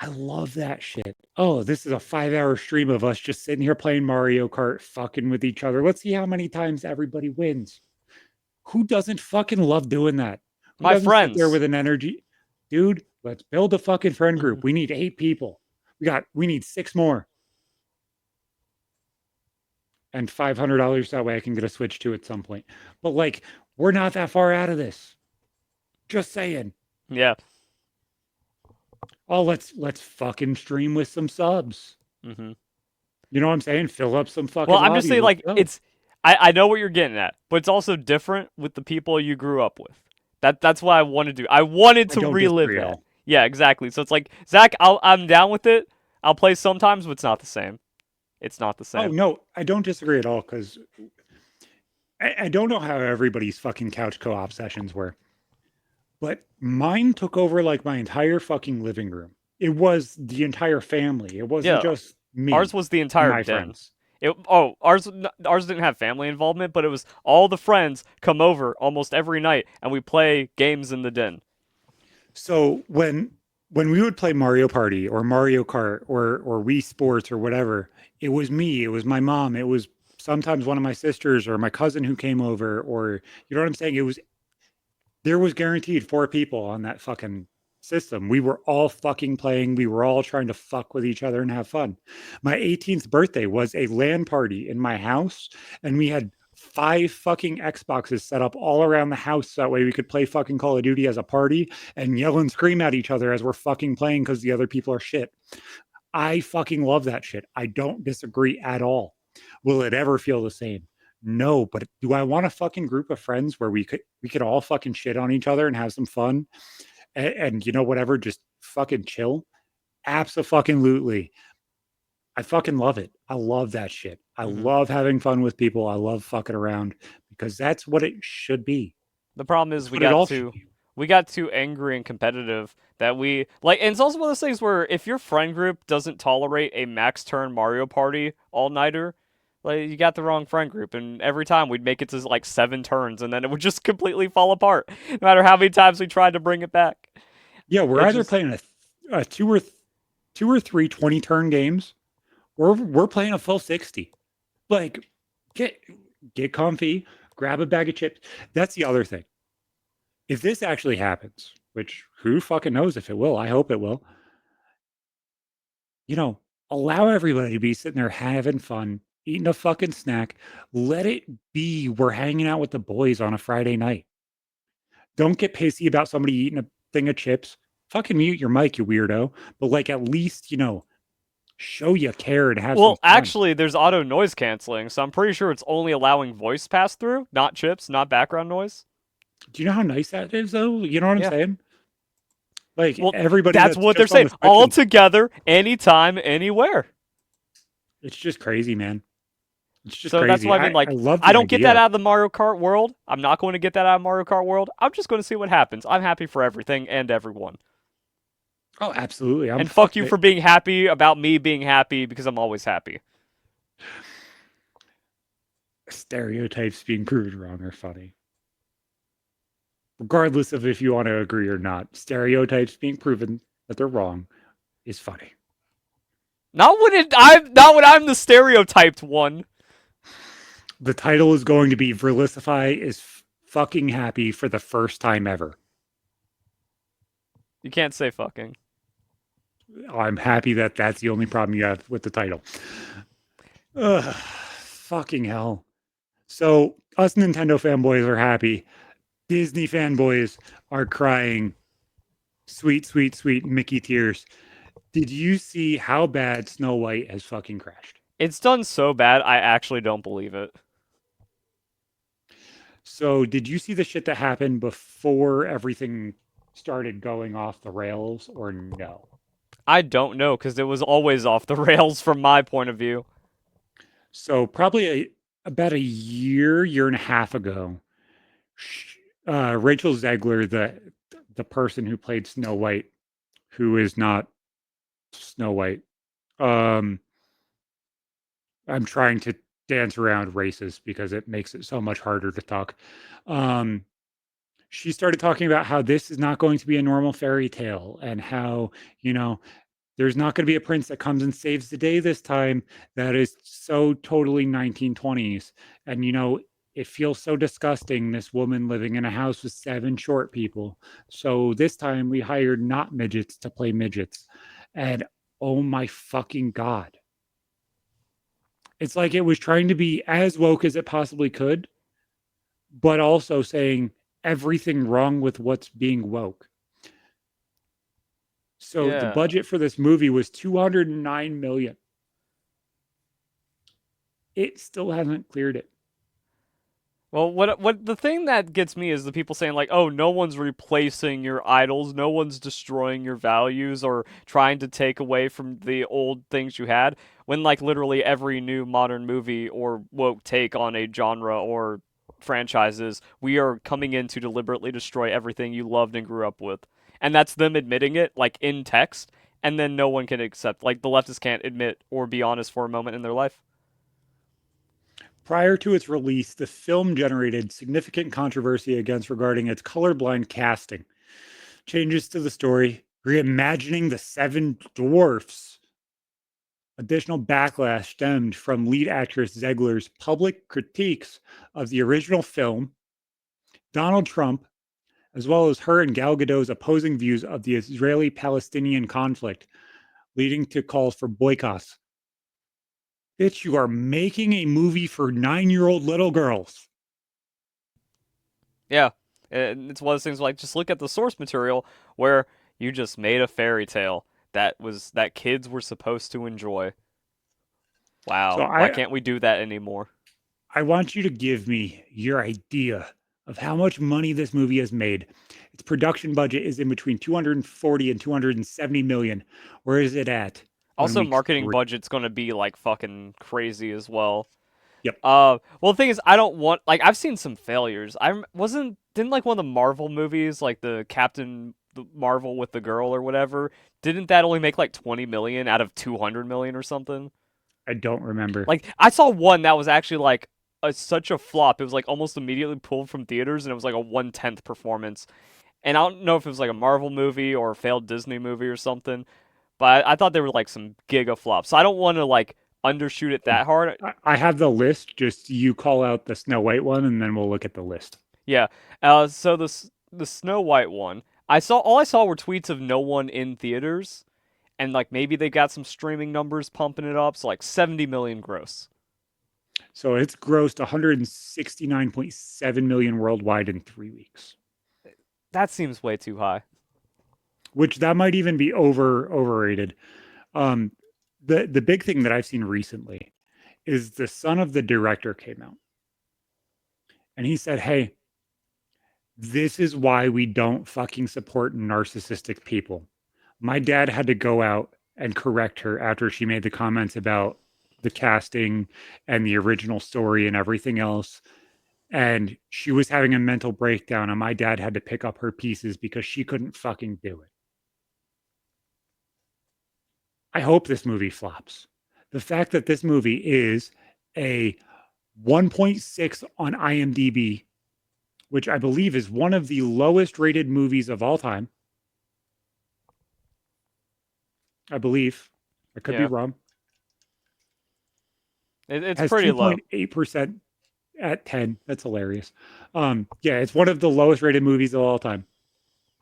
I love that shit. Oh, this is a 5 hour stream of us just sitting here playing Mario Kart, fucking with each other. Let's see how many times everybody wins. Who doesn't fucking love doing that? Who My doesn't sit there friends. with an energy? Dude, let's build a fucking friend group. We need 8 people. We need 6 more. And $500 that way I can get a Switch 2 at some point. But like, we're not that far out of this. Just saying. Yeah. Oh, let's fucking stream with some subs. Mm-hmm. You know what I'm saying? Fill up some Well, fucking I'm just lobbies. saying, Let's like, go. I know what you're getting at, but it's also different with the people you grew up with. That's what I want to do. I wanted I to don't relive disagree at that. all. Yeah, exactly. So it's like, Zach, I'm down with it. I'll play sometimes, but it's not the same. It's not the Oh same. no, I don't disagree at all because I don't know how everybody's fucking couch co-op sessions were, but mine took over like my entire fucking living room. It was the entire family. It wasn't Yeah, just ours me was the and entire my den. friends. Ours didn't have family involvement, but it was all the friends come over almost every night, and we play games in the den. So when we would play Mario Party or Mario Kart or Wii Sports or whatever, it was me, it was my mom, it was sometimes one of my sisters or my cousin who came over, or you know what I'm saying? It was there was guaranteed 4 people on that fucking system. We were all fucking playing. We were all trying to fuck with each other and have fun. My 18th birthday was a LAN party in my house, and we had 5 fucking Xboxes set up all around the house. That way we could play fucking Call of Duty as a party and yell and scream at each other as we're fucking playing because the other people are shit. I fucking love that shit. I don't disagree at all. Will it ever feel the same? No, but do I want a fucking group of friends where we could all fucking shit on each other and have some fun and you know whatever, just fucking chill? Absolutely. I fucking love it. I love that shit. I Hmm. love having fun with people. I love fucking around because that's what it should be. The problem is That's what it all should be. we got too angry and competitive that we like, and it's also one of those things where if your friend group doesn't tolerate a max turn Mario Party all nighter, like you got the wrong friend group, and every time we'd make it to like 7 turns, and then it would just completely fall apart, no matter how many times we tried to bring it back. Yeah, we're It either just playing a two or three 20 turn games, or we're playing a full 60. Like, get get comfy, grab a bag of chips. That's the other thing. If this actually happens, which who fucking knows if it will, I hope it will, you know, allow everybody to be sitting there having fun, eating a fucking snack. Let it be we're hanging out with the boys on a Friday night. Don't get pissy about somebody eating a thing of chips. Fucking mute your mic, you weirdo. But like at least, show you care and have some well, fun. actually, there's auto noise canceling, so I'm pretty sure it's only allowing voice pass through, not chips, not background noise. Do you know how nice that is though? You know what I'm Yeah. saying? Like Well, everybody that's that's what they're just on saying. the All spectrum, together, anytime, anywhere. it's just crazy, man. It's just So that's crazy. what I mean. I Like, love I the don't get that idea. out of the Mario Kart world. I'm not going to get that out of Mario Kart world. I'm just going to see what happens. I'm happy for everything and everyone. Oh, absolutely. I'm And fuck fucking you it. for being happy about me being happy because I'm always happy. Stereotypes being proved wrong are funny. Regardless of if you want to agree or not, stereotypes being proven that they're wrong is funny. Not when I'm the stereotyped one. The title is going to be Verlisify is fucking happy for the first time ever. You can't say fucking. I'm happy that that's the only problem you have with the title. Ugh, fucking hell. So, us Nintendo fanboys are happy. Disney fanboys are crying. Sweet, sweet, sweet Mickey tears. Did you see how bad Snow White has fucking crashed? It's done so bad, I actually don't believe it. So, did you see the shit that happened before everything started going off the rails or no? I don't know because it was always off the rails from my point of view. So, probably about a year and a half ago, Rachel Zegler, the person who played Snow White, who is not Snow White, um, I'm trying to dance around races because it makes it so much harder to talk. Um, she started talking about how this is not going to be a normal fairy tale and how, you know, there's not going to be a prince that comes and saves the day this time that is so totally 1920s. And, it feels so disgusting, this woman living in a house with 7 short people. So this time we hired not midgets to play midgets. And oh my fucking God. It's like it was trying to be as woke as it possibly could, but also saying everything wrong with what's being woke. So the Yeah. budget for this movie was 209 million. It still hasn't cleared it. Well, what the thing that gets me is the people saying like, "Oh, no one's replacing your idols, no one's destroying your values or trying to take away from the old things you had." When like literally every new modern movie or woke take on a genre or franchises, we are coming in to deliberately destroy everything you loved and grew up with. And that's them admitting it like in text, and then no one can accept like the leftists can't admit or be honest for a moment in their life. Prior to its release, the film generated significant controversy against regarding its colorblind casting, changes to the story, reimagining the 7 dwarfs. Additional backlash stemmed from lead actress Zegler's public critiques of the original film, Donald Trump, as well as her and Gal Gadot's opposing views of the Israeli Palestinian conflict, leading to calls for boycotts. Bitch, you are making a movie for 9-year-old little girls. Yeah, and it's one of those things like just look at the source material where you just made a fairy tale that kids were supposed to enjoy. So Wow, why I can't we do that anymore? I want you to give me your idea of how much money this movie has made. Its production budget is in between 240 and 270 million. Where is it at? on Also, weeks marketing 3. budget's gonna be like fucking crazy as well. Yep. Well, the thing is, I don't want like I've seen some failures. Didn't like one of the Marvel movies, like the Captain Marvel with the girl or whatever. Didn't that only make like 20 million out of 200 million or something? I don't remember. Like I saw one that was actually like such a flop. It was like almost immediately pulled from theaters, and it was like a 1/10 performance. And I don't know if it was like a Marvel movie or a failed Disney movie or something, but I thought they were like some giga flops. So I don't want to like undershoot it that hard. I have the list. Just you call out the Snow White one, and then we'll look at the list. Yeah. So the Snow White one, all I saw were tweets of no one in theaters, and like maybe they got some streaming numbers pumping it up, so like 70 million gross. So it's grossed 169.7 million worldwide in 3 weeks, That seems way too high. which that might even be overrated. Um, the big thing that I've seen recently is the son of the director came out and he said, "Hey, this is why we don't fucking support narcissistic people." My dad had to go out and correct her after she made the comments about the casting and the original story and everything else. And she was having a mental breakdown, and my dad had to pick up her pieces because she couldn't fucking do it. I hope this movie flops. The fact that this movie is a 1.6 on IMDb, which I believe is one of the lowest rated movies of all time. I believe. I could be Yeah. wrong. It's Has pretty low. 2.8% at 10. That's hilarious. Yeah, it's one of the lowest rated movies of all time.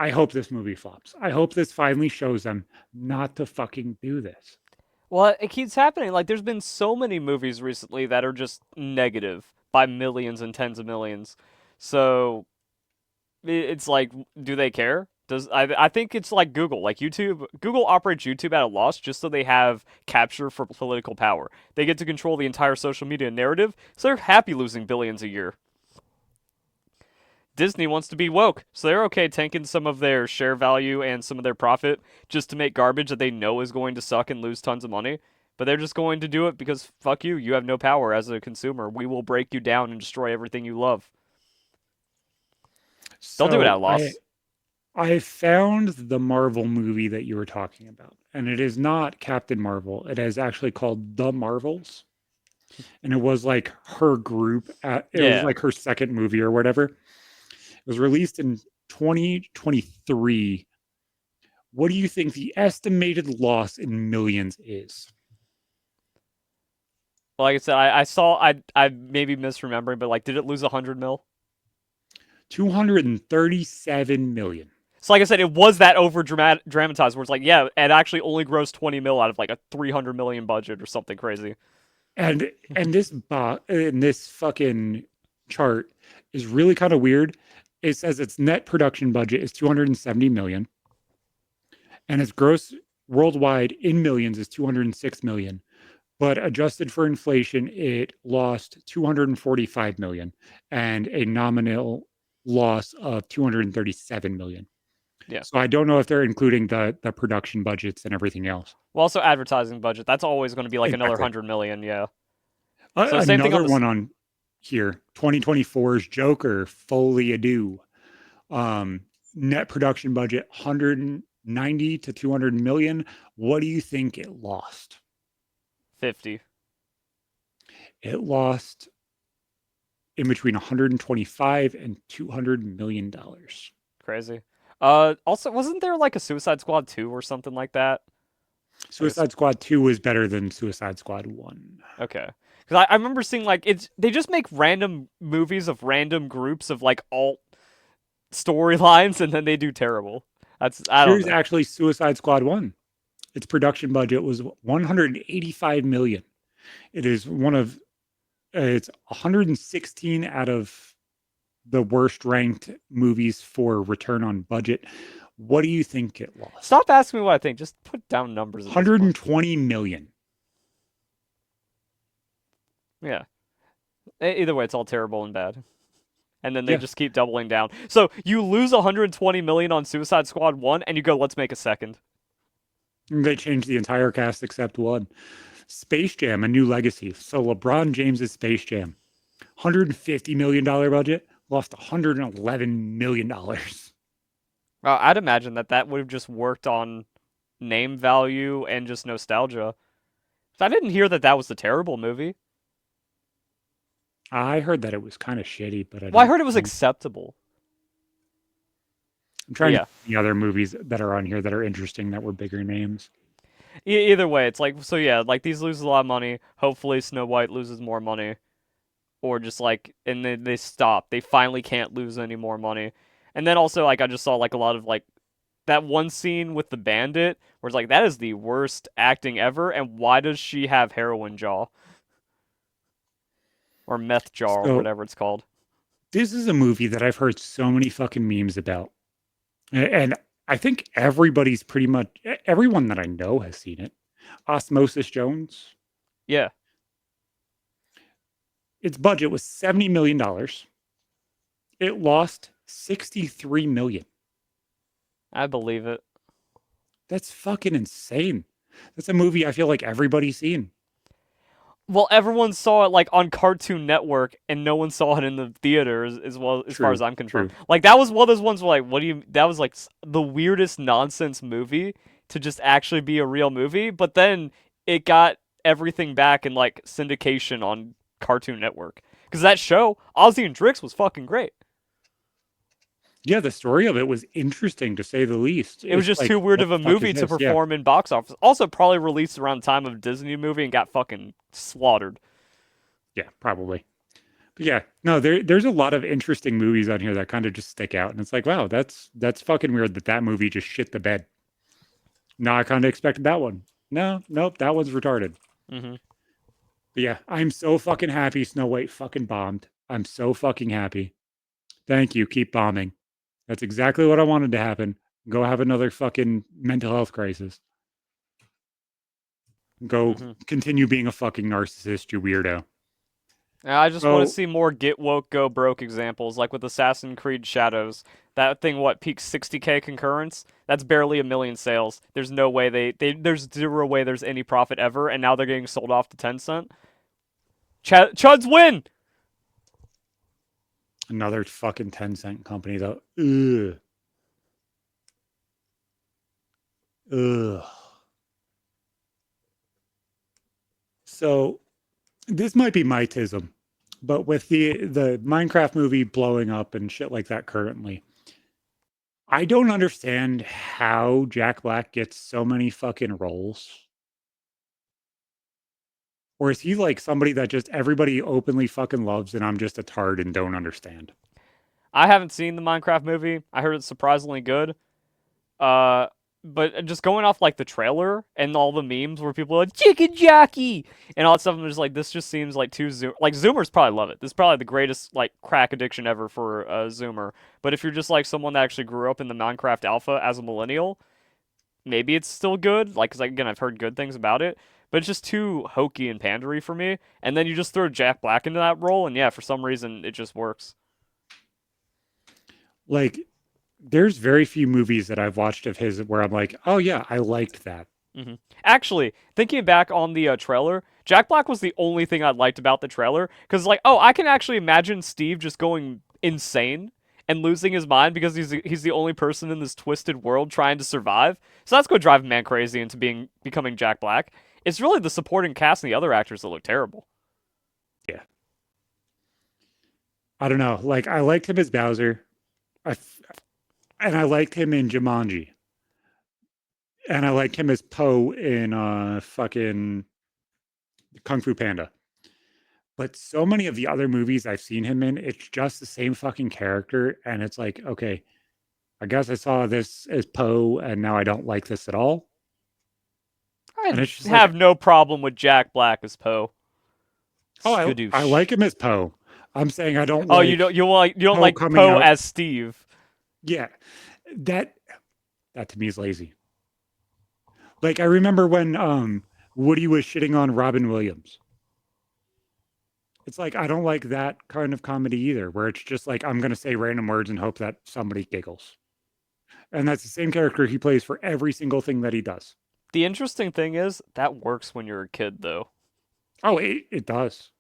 I hope this movie flops. I hope this finally shows them not to fucking do this. Well, it keeps happening. Like, there's been so many movies recently that are just negative by millions and tens of millions. So it's like, do they care? I think it's like Google, like YouTube. Google operates YouTube at a loss just so they have capture for political power. They get to control the entire social media narrative, so they're happy losing billions a year. Disney wants to be woke, so they're okay tanking some of their share value and some of their profit just to make garbage that they know is going to suck and lose tons of money. But they're just going to do it because fuck you, you have no power as a consumer. We will break you down and destroy everything you love. They'll do it at a So loss. I found the Marvel movie that you were talking about, and it is not Captain Marvel. It is actually called The Marvels, and it was like her group. It was Yeah. like her second movie or whatever. It was released in 2023. What do you think the estimated loss in millions is? Like I said, I saw I maybe misremembering, but like, did it lose 100 mil? 237 million. So like I said, it was that over dramatized where it's like, yeah, it actually only grossed 20 mil out of like a 300 million budget or something crazy. And this fucking chart is really kind of weird. It says its net production budget is 270 million and its gross worldwide in millions is 206 million. But adjusted for inflation, it lost 245 million and a nominal loss of 237 million. Yeah. So I don't know if they're including the production budgets and everything else. Well, also advertising budget. That's always going to be like another Exactly. 100 million. Yeah. So same thing on Another this. one on here, 2024's Joker, Folie à Deux. Um, Net production budget 190 to 200 million. What do you think it lost? 50. It lost in between 125 and 200 million dollars. Crazy. Also, wasn't there like a Suicide Squad 2 or something like that? Like Suicide Squad 2 was better than Suicide Squad 1. okay. Because I remember seeing like they just make random movies of random groups of like alt storylines and then they do terrible. I don't Here's know. actually Suicide Squad 1. Its production budget was 185 million. It is one of it's 116 out of the worst ranked movies for return on budget. What do you think it lost? Stop asking me what I think. Just put down numbers at this point. 120 million. Yeah. Either way, it's all terrible and bad. And then they Yeah. just keep doubling down. So you lose 120 million on Suicide Squad 1 and you go, let's make a second. They changed the entire cast except one. Space Jam: A New Legacy. So LeBron James's Space Jam, $150 million budget, lost $111 million. I'd imagine that would have just worked on name value and just nostalgia. I didn't hear that was a terrible movie. I heard that it was kind of shitty, but I Well, I don't. heard it was acceptable. I'm But trying to yeah. think of the other movies that are on here that are interesting that were bigger names. Either way, it's like so. Yeah, like these lose a lot of money. Hopefully, Snow White loses more money, or just like and then they stop. They finally can't lose any more money. And then also like I just saw like a lot of like that one scene with the bandit where it's like that is the worst acting ever. And why does she have heroin jaw or meth jaw or So whatever it's called? this is a movie that I've heard so many fucking memes about. And I think everybody's pretty much everyone that I know has seen it. Osmosis Jones. Yeah, Its budget was $70 million. It lost 63 million. I believe it. That's fucking insane. That's a movie I feel like everybody's seen. Well, everyone saw it like on Cartoon Network, and no one saw it in the theaters as well as far as True, I'm concerned. true. Like that was one of those ones where like, what do you? That was like the weirdest nonsense movie to just actually be a real movie. But then it got everything back in like syndication on Cartoon Network because that show Ozzy and Drix was fucking great. Yeah, the story of it was interesting to say the least. It was It's just like, too weird what of the a fuck is movie to this? Yeah. perform in box office. Also, probably released around the time of Disney movie and got fucking slaughtered. Yeah, probably. But yeah, no, there's a lot of interesting movies on here that kind of just stick out, and it's like, wow, that's fucking weird that that movie just shit the bed. No, I kind of expected that one. No, nope, that one's retarded. Mm-hmm. But yeah, I'm so fucking happy Snow White fucking bombed. I'm so fucking happy. Thank you. Keep bombing. That's exactly what I wanted to happen. Go have another fucking mental health crisis. Go Mm-hmm. continue being a fucking narcissist, you weirdo. I just want to So see more get woke, go broke examples, like with Assassin's Creed Shadows. That thing, what, peaked 60K concurrence? That's barely a million sales. There's no way there's zero way there's any profit ever, and now they're getting sold off to Tencent. Chuds win! another fucking 10-cent company though. Ugh. Ugh. So this might be mytism, but with the Minecraft movie blowing up and shit like that currently, I don't understand how Jack Black gets so many fucking roles. Or is he like somebody that just everybody openly fucking loves and I'm just a tard and don't understand? I haven't seen the Minecraft movie. I heard it's surprisingly good. Uh, but just going off like the trailer and all the memes where people are like chicken jockey and all that stuff, I'm just like this just seems like too like Zoomers probably love it. This is probably the greatest like crack addiction ever for a Zoomer. But if you're just like someone that actually grew up in the Minecraft alpha as a millennial, maybe it's still good. Like, cause again, I've heard good things about it, but it's just too hokey and pandery for me. And then you just throw Jack Black into that role, and yeah, for some reason it just works. Like, there's very few movies that I've watched of his where I'm like, oh yeah, I liked that. Actually, thinking back on the trailer, Jack Black was the only thing I liked about the trailer because, like, oh, I can actually imagine Steve just going insane and losing his mind because he's the only person in this twisted world trying to survive. So that's going to drive a man crazy into becoming Jack Black. It's really the supporting cast and the other actors that look terrible. Yeah. I don't know. Like, I liked him as Bowser. And I liked him in Jumanji. And I liked him as Poe in fucking Kung Fu Panda. But so many of the other movies I've seen him in, it's just the same fucking character. And it's like, okay, I guess I saw this as Poe and now I don't like this at all. I And it's just like, have no problem with Jack Black as Poe. I Skadoosh. like him as Poe. I'm saying I don't Oh, like you don't Poe like coming Poe out. as Steve. Yeah, that that to me is lazy. Like I remember when Woody was shitting on Robin Williams. It's like I don't like that kind of comedy either, where it's just like I'm gonna say random words and hope that somebody giggles. And that's the same character he plays for every single thing that he does. The interesting thing is that works when you're a kid, though. Oh, it does.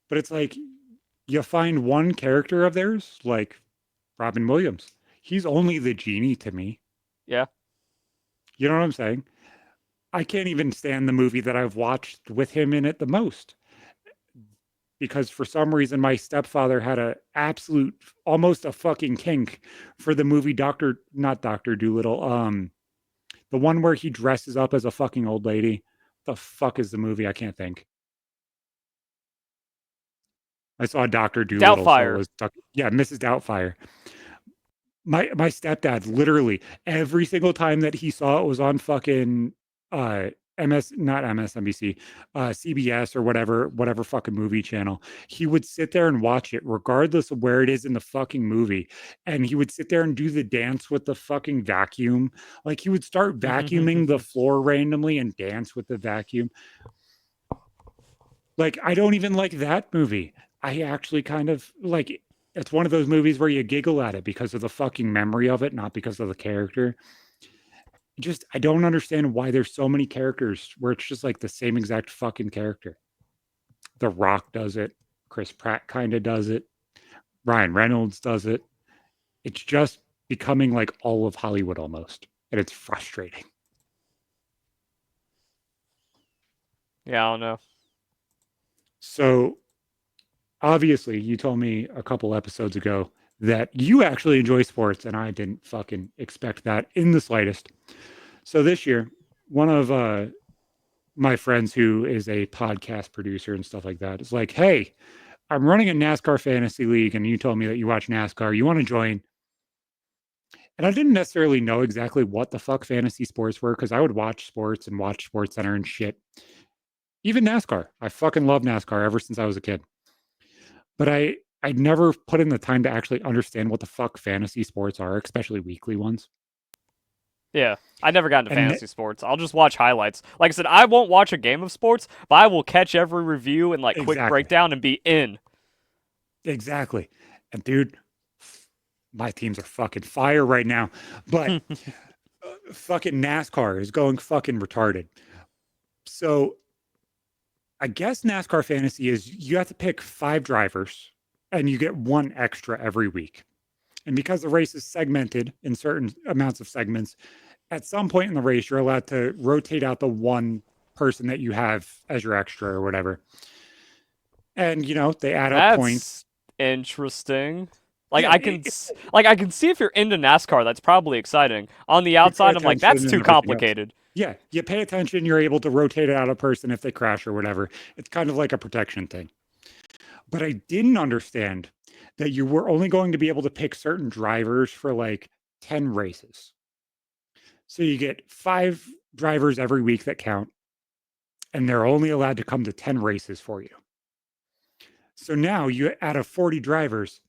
But it's like you find one character of theirs, like Robin Williams. He's only the genie to me. Yeah. You know what I'm saying? I can't even stand the movie that I've watched with him in it the most because for some reason my stepfather had a absolute almost a fucking kink for the movie Doctor not Doctor Doolittle, the one where he dresses up as a fucking old lady. The fuck is the movie? I can't think. I saw Doctor Doolittle, so it Doubtfire. was yeah, Mrs. Doubtfire. My stepdad literally every single time that he saw it was on fucking uh MS not MSNBC, CBS or whatever fucking movie channel. He would sit there and watch it regardless of where it is in the fucking movie. And he would sit there and do the dance with the fucking vacuum. Like he would start vacuuming the floor randomly and dance with the vacuum. Like I don't even like that movie. I actually kind of like it's one of those movies where you giggle at it because of the fucking memory of it, not because of the character. Just I don't understand why there's so many characters where it's just like the same exact fucking character. The Rock does it. Chris Pratt kind of does it. Ryan Reynolds does it. It's just becoming like all of Hollywood almost. And it's frustrating. Yeah, I don't know. So obviously, you told me a couple episodes ago that you actually enjoy sports, and I didn't fucking expect that in the slightest. So this year, one of my friends who is a podcast producer and stuff like that is like, "Hey, I'm running a NASCAR fantasy league, and you told me that you watch NASCAR. You want to join?" And I didn't necessarily know exactly what the fuck fantasy sports were because I would watch sports and watch Sports Center and shit. Even NASCAR. I fucking love NASCAR ever since I was a kid. But I'd never put in the time to actually understand what the fuck fantasy sports are, especially weekly ones. Yeah. I never got into And fantasy sports. I'll just watch highlights. Like I said, I won't watch a game of sports, but I will catch every review and like quick exactly, breakdown and be in. exactly. And dude, my teams are fucking fire right now. But fucking NASCAR is going fucking retarded. So I guess NASCAR fantasy is you have to pick 5 drivers and you get one extra every week. And because the race is segmented in certain amounts of segments, at some point in the race, you're allowed to rotate out the one person that you have as your extra or whatever. And, you know, they add up points. That's interesting. Like Yeah, I can see if you're into NASCAR, that's probably exciting. On the you pay outside, I'm like, attention that's and too everything else. complicated. Yeah, you pay attention, you're able to rotate out a person if they crash or whatever. It's kind of like a protection thing. But I didn't understand that you were only going to be able to pick certain drivers for like 10 races. So you get 5 drivers every week that count, and they're only allowed to come to 10 races for you. So now you out of 40 drivers,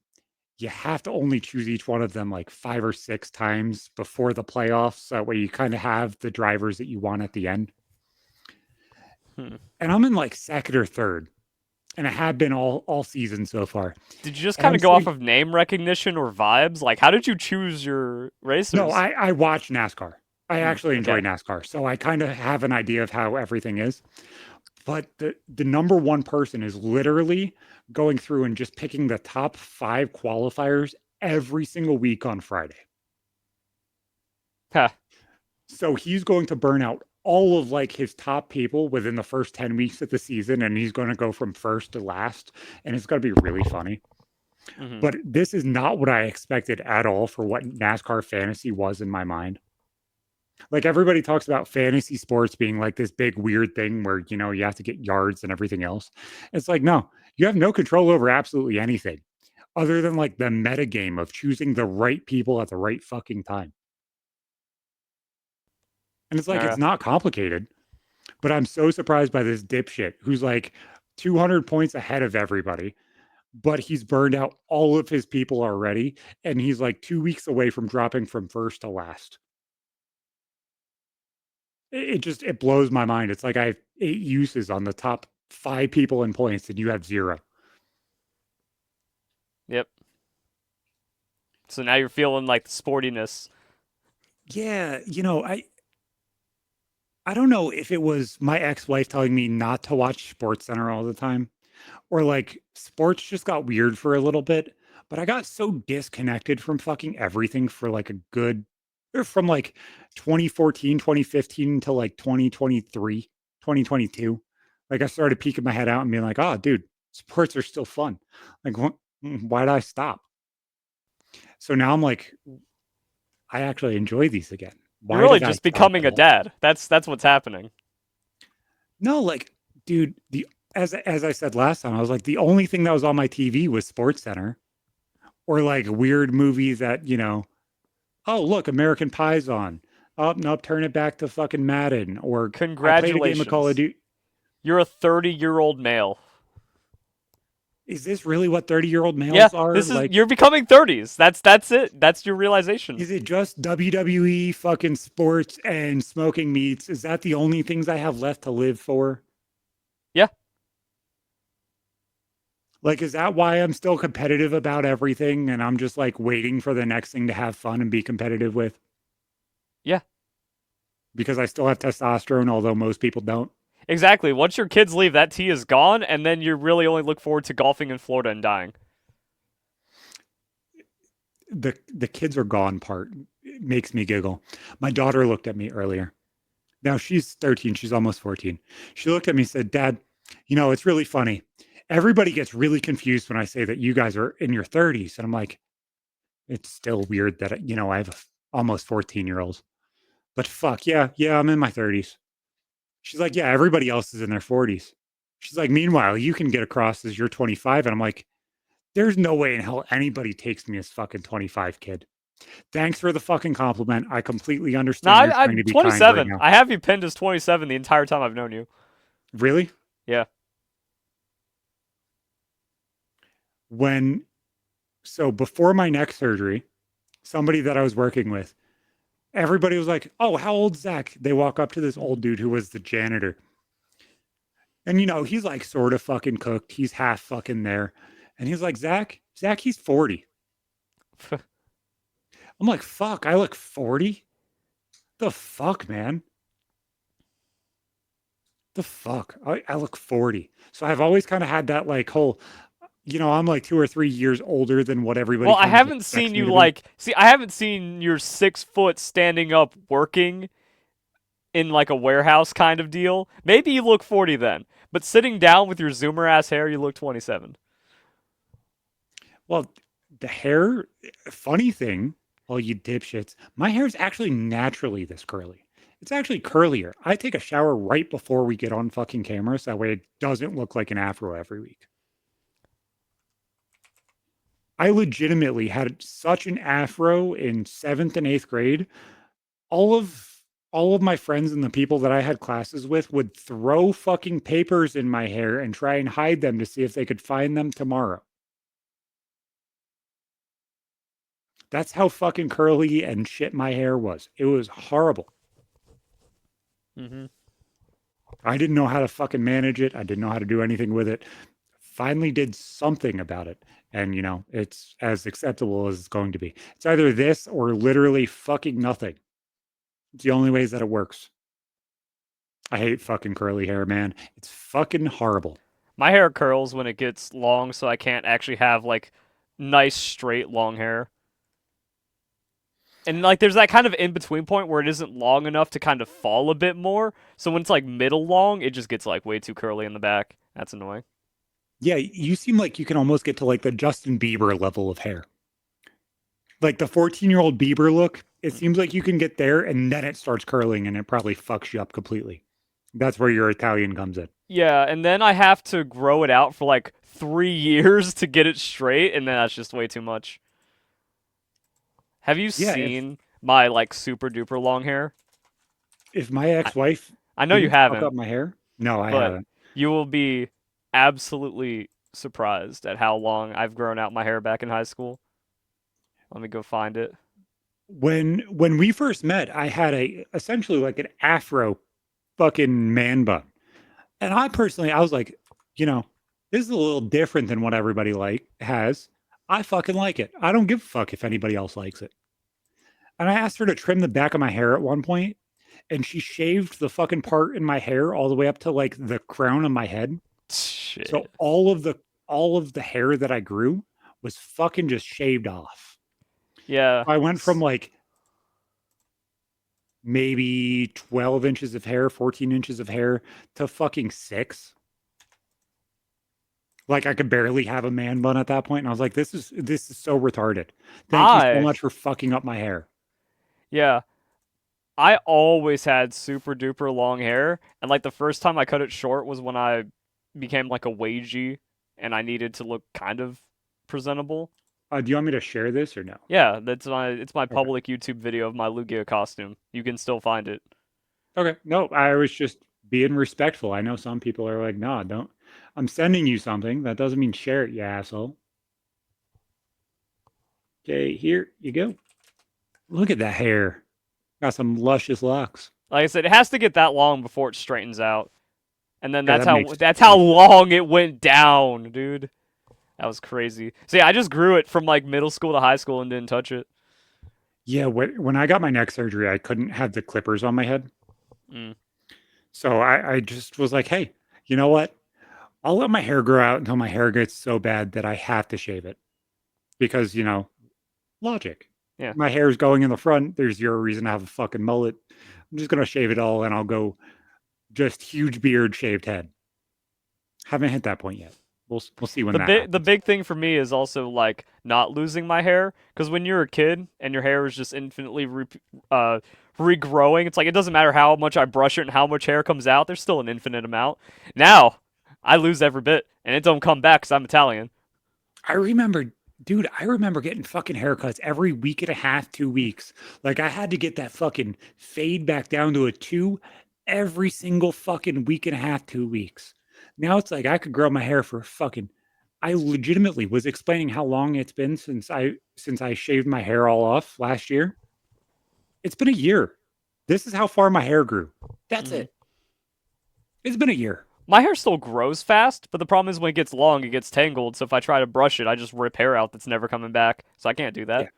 you have to only choose each one of them like 5 or 6 times before the playoffs. That way you kind of have the drivers that you want at the end. Hmm. And I'm in like second or third, and I have been all season so far. Did you just And kind I'm of go off sitting, of name recognition or vibes? Like, how did you choose your no, racers? I watch NASCAR. I Hmm. actually enjoy Okay. NASCAR. So I kind of have an idea of how everything is. But the number one person is literally going through and just picking the top 5 qualifiers every single week on Friday. Huh. So he's going to burn out all of like his top people within the first 10 weeks of the season, and he's going to go from first to last, and it's going to be really funny. Hmm. But this is not what I expected at all for what NASCAR fantasy was in my mind. Like everybody talks about fantasy sports being like this big weird thing where you know you have to get yards and everything else. It's like no, you have no control over absolutely anything other than like the meta game of choosing the right people at the right fucking time. And it's like it's Okay. not complicated, but I'm so surprised by this dipshit who's like 200 points ahead of everybody, but he's burned out all of his people already and he's like 2 weeks away from dropping from first to last. It just it blows my mind. It's like I have 8 uses on the top 5 people in points, and you have 0. Yep. So now you're feeling like the sportiness. Yeah, you know, I don't know if it was my ex-wife telling me not to watch Sports Center all the time, or like sports just got weird for a little bit, but I got so disconnected from fucking everything for like a good or from like 2014, 2015 to like 2023, 2022. Like I started peeking my head out and being like, "Oh, dude, sports are still fun." Like why did I stop? So now I'm like, I actually enjoy these again. You're Why really did I just stop becoming it a all? dad. That's what's happening. No, like, dude, the as I said last time, I was like, the only thing that was on my TV was Sports Center or like weird movies that, oh, look, American Pie's on. Oh, no, turn it back to fucking Madden. Or I played a game of Call of Congratulations. Duty. You're a 30-year-old male. Is this really what 30-year-old Yeah, males are? this is Like, you're becoming 30s. That's it. That's your realization. is it just WWE, fucking sports, and smoking meats? Is that the only things I have left to live for? Yeah. Like, is that why I'm still competitive about everything and I'm just like waiting for the next thing to have fun and be competitive with? Yeah. Because I still have testosterone, although most people don't. Exactly. Once your kids leave, that tea is gone, and then you really only look forward to golfing in Florida and dying. The kids are gone part makes me giggle. My daughter looked at me earlier. Now she's 13, she's almost 14. She looked at me and said, "Dad, it's really funny. Everybody gets really confused when I say that you guys are in your 30s." And I'm like, it's still weird that, I have almost 14-year-olds. But fuck, yeah, yeah, I'm in my 30s. She's like, "Yeah, everybody else is in their 40s." She's like, "Meanwhile, you can get across as you're 25." And I'm like, there's no way in hell anybody takes me as fucking 25, kid. Thanks for the fucking compliment. I completely No, understand you're I'm trying to be kind right 27. now. I have you pinned as 27 the entire time I've known you. Really? Yeah. When, so before my neck surgery, somebody that I was working with, everybody was like, "Oh, how old's Zach?" They walk up to this old dude who was the janitor. And, he's like sort of fucking cooked. He's half fucking there. And he's like, Zach, he's 40. I'm like, fuck, I look 40? The fuck, man? The fuck? I look 40. So I've always kind of had that like whole, I'm like 2 or 3 years older than what everybody Well, I kind of haven't expects seen me you to be. like. See, I haven't seen your 6 foot standing up working in like a warehouse kind of deal. Maybe you look 40 then, but sitting down with your Zoomer ass hair, you look 27. Well, the hair, funny thing, all you dipshits, my hair is actually naturally this curly. It's actually curlier. I take a shower right before we get on fucking camera, so that way it doesn't look like an afro every week. I legitimately had such an afro in seventh and eighth grade. All of all of my friends and the people that I had classes with would throw fucking papers in my hair and try and hide them to see if they could find them tomorrow. That's how fucking curly and shit my hair was. It was horrible. Mm-hmm. I didn't know how to fucking manage it. I didn't know how to do anything with it. Finally did something about it. And it's as acceptable as it's going to be. It's either this or literally fucking nothing. It's the only ways that it works. I hate fucking curly hair, man. It's fucking horrible. My hair curls when it gets long, so I can't actually have like nice straight long hair. And like there's that kind of in between point where it isn't long enough to kind of fall a bit more. So when it's like middle long, it just gets like way too curly in the back. That's annoying. Yeah, you seem like you can almost get to like the Justin Bieber level of hair. Like the 14-year-old Bieber look, it seems like you can get there and then it starts curling and it probably fucks you up completely. That's where your Italian comes in. Yeah, and then I have to grow it out for like 3 years to get it straight, and then that's just way too much. Have you Yeah, if seen my like super duper long hair? if my I, ex-wife I know you didn't fuck haven't, up my hair, no, I but haven't. you will be absolutely surprised at how long I've grown out my hair back in high school. Let me go find it. When we first met, I had a essentially like an afro fucking man bun. And I was like, you know, this is a little different than what everybody like has. I fucking like it. I don't give a fuck if anybody else likes it. And I asked her to trim the back of my hair at one point, and she shaved the fucking part in my hair all the way up to like the crown of my head. Shit. So all of the hair that I grew was fucking just shaved off. Yeah. I went from like maybe 12 inches of hair, 14 inches of hair to fucking 6. Like I could barely have a man bun at that point. And I was like, this is so retarded. Thank you so I much for fucking up my hair. yeah. I always had super duper long hair, and like the first time I cut it short was when I became like a wagey and I needed to look kind of presentable. Do you want me to share this or no? Yeah, it's my Okay. public YouTube video of my Lugia costume. You can still find it. Okay. No, I was just being respectful. I know some people are like, nah, don't. I'm sending you something. That doesn't mean share it, you asshole. Okay, here you go. Look at that hair. Got some luscious locks. Like I said, it has to get that long before it straightens out. And then Okay, that's that how makes that's how long it went down, dude. That was crazy. So yeah, I just grew it from like middle school to high school and didn't touch it. Yeah, when I got my neck surgery, I couldn't have the clippers on my head. Mm. So I just was like, hey, you know what? I'll let my hair grow out until my hair gets so bad that I have to shave it. Because, logic. Yeah. My hair's going in the front. There's zero reason to have a fucking mullet. I'm just gonna shave it all and I'll go just huge beard, shaved head. Haven't hit that point yet. We'll see when The that big the happens. big thing for me is also like not losing my hair because when you're a kid and your hair is just infinitely regrowing, it's like it doesn't matter how much I brush it and how much hair comes out. There's still an infinite amount. Now I lose every bit and it don't come back because I'm Italian. I remember, dude, I remember getting fucking haircuts every week and a half, 2 weeks. Like I had to get that fucking fade back down to a 2 every single fucking week and a half, 2 weeks. Now it's like I could grow my hair for fucking. I legitimately was explaining how long it's been since I shaved my hair all off last year. It's been a year. This is how far my hair grew. That's Hmm. it. It's been a year. My hair still grows fast, but the problem is when it gets long, it gets tangled. So if I try to brush it, I just rip hair out that's never coming back. So I can't do Yeah. that.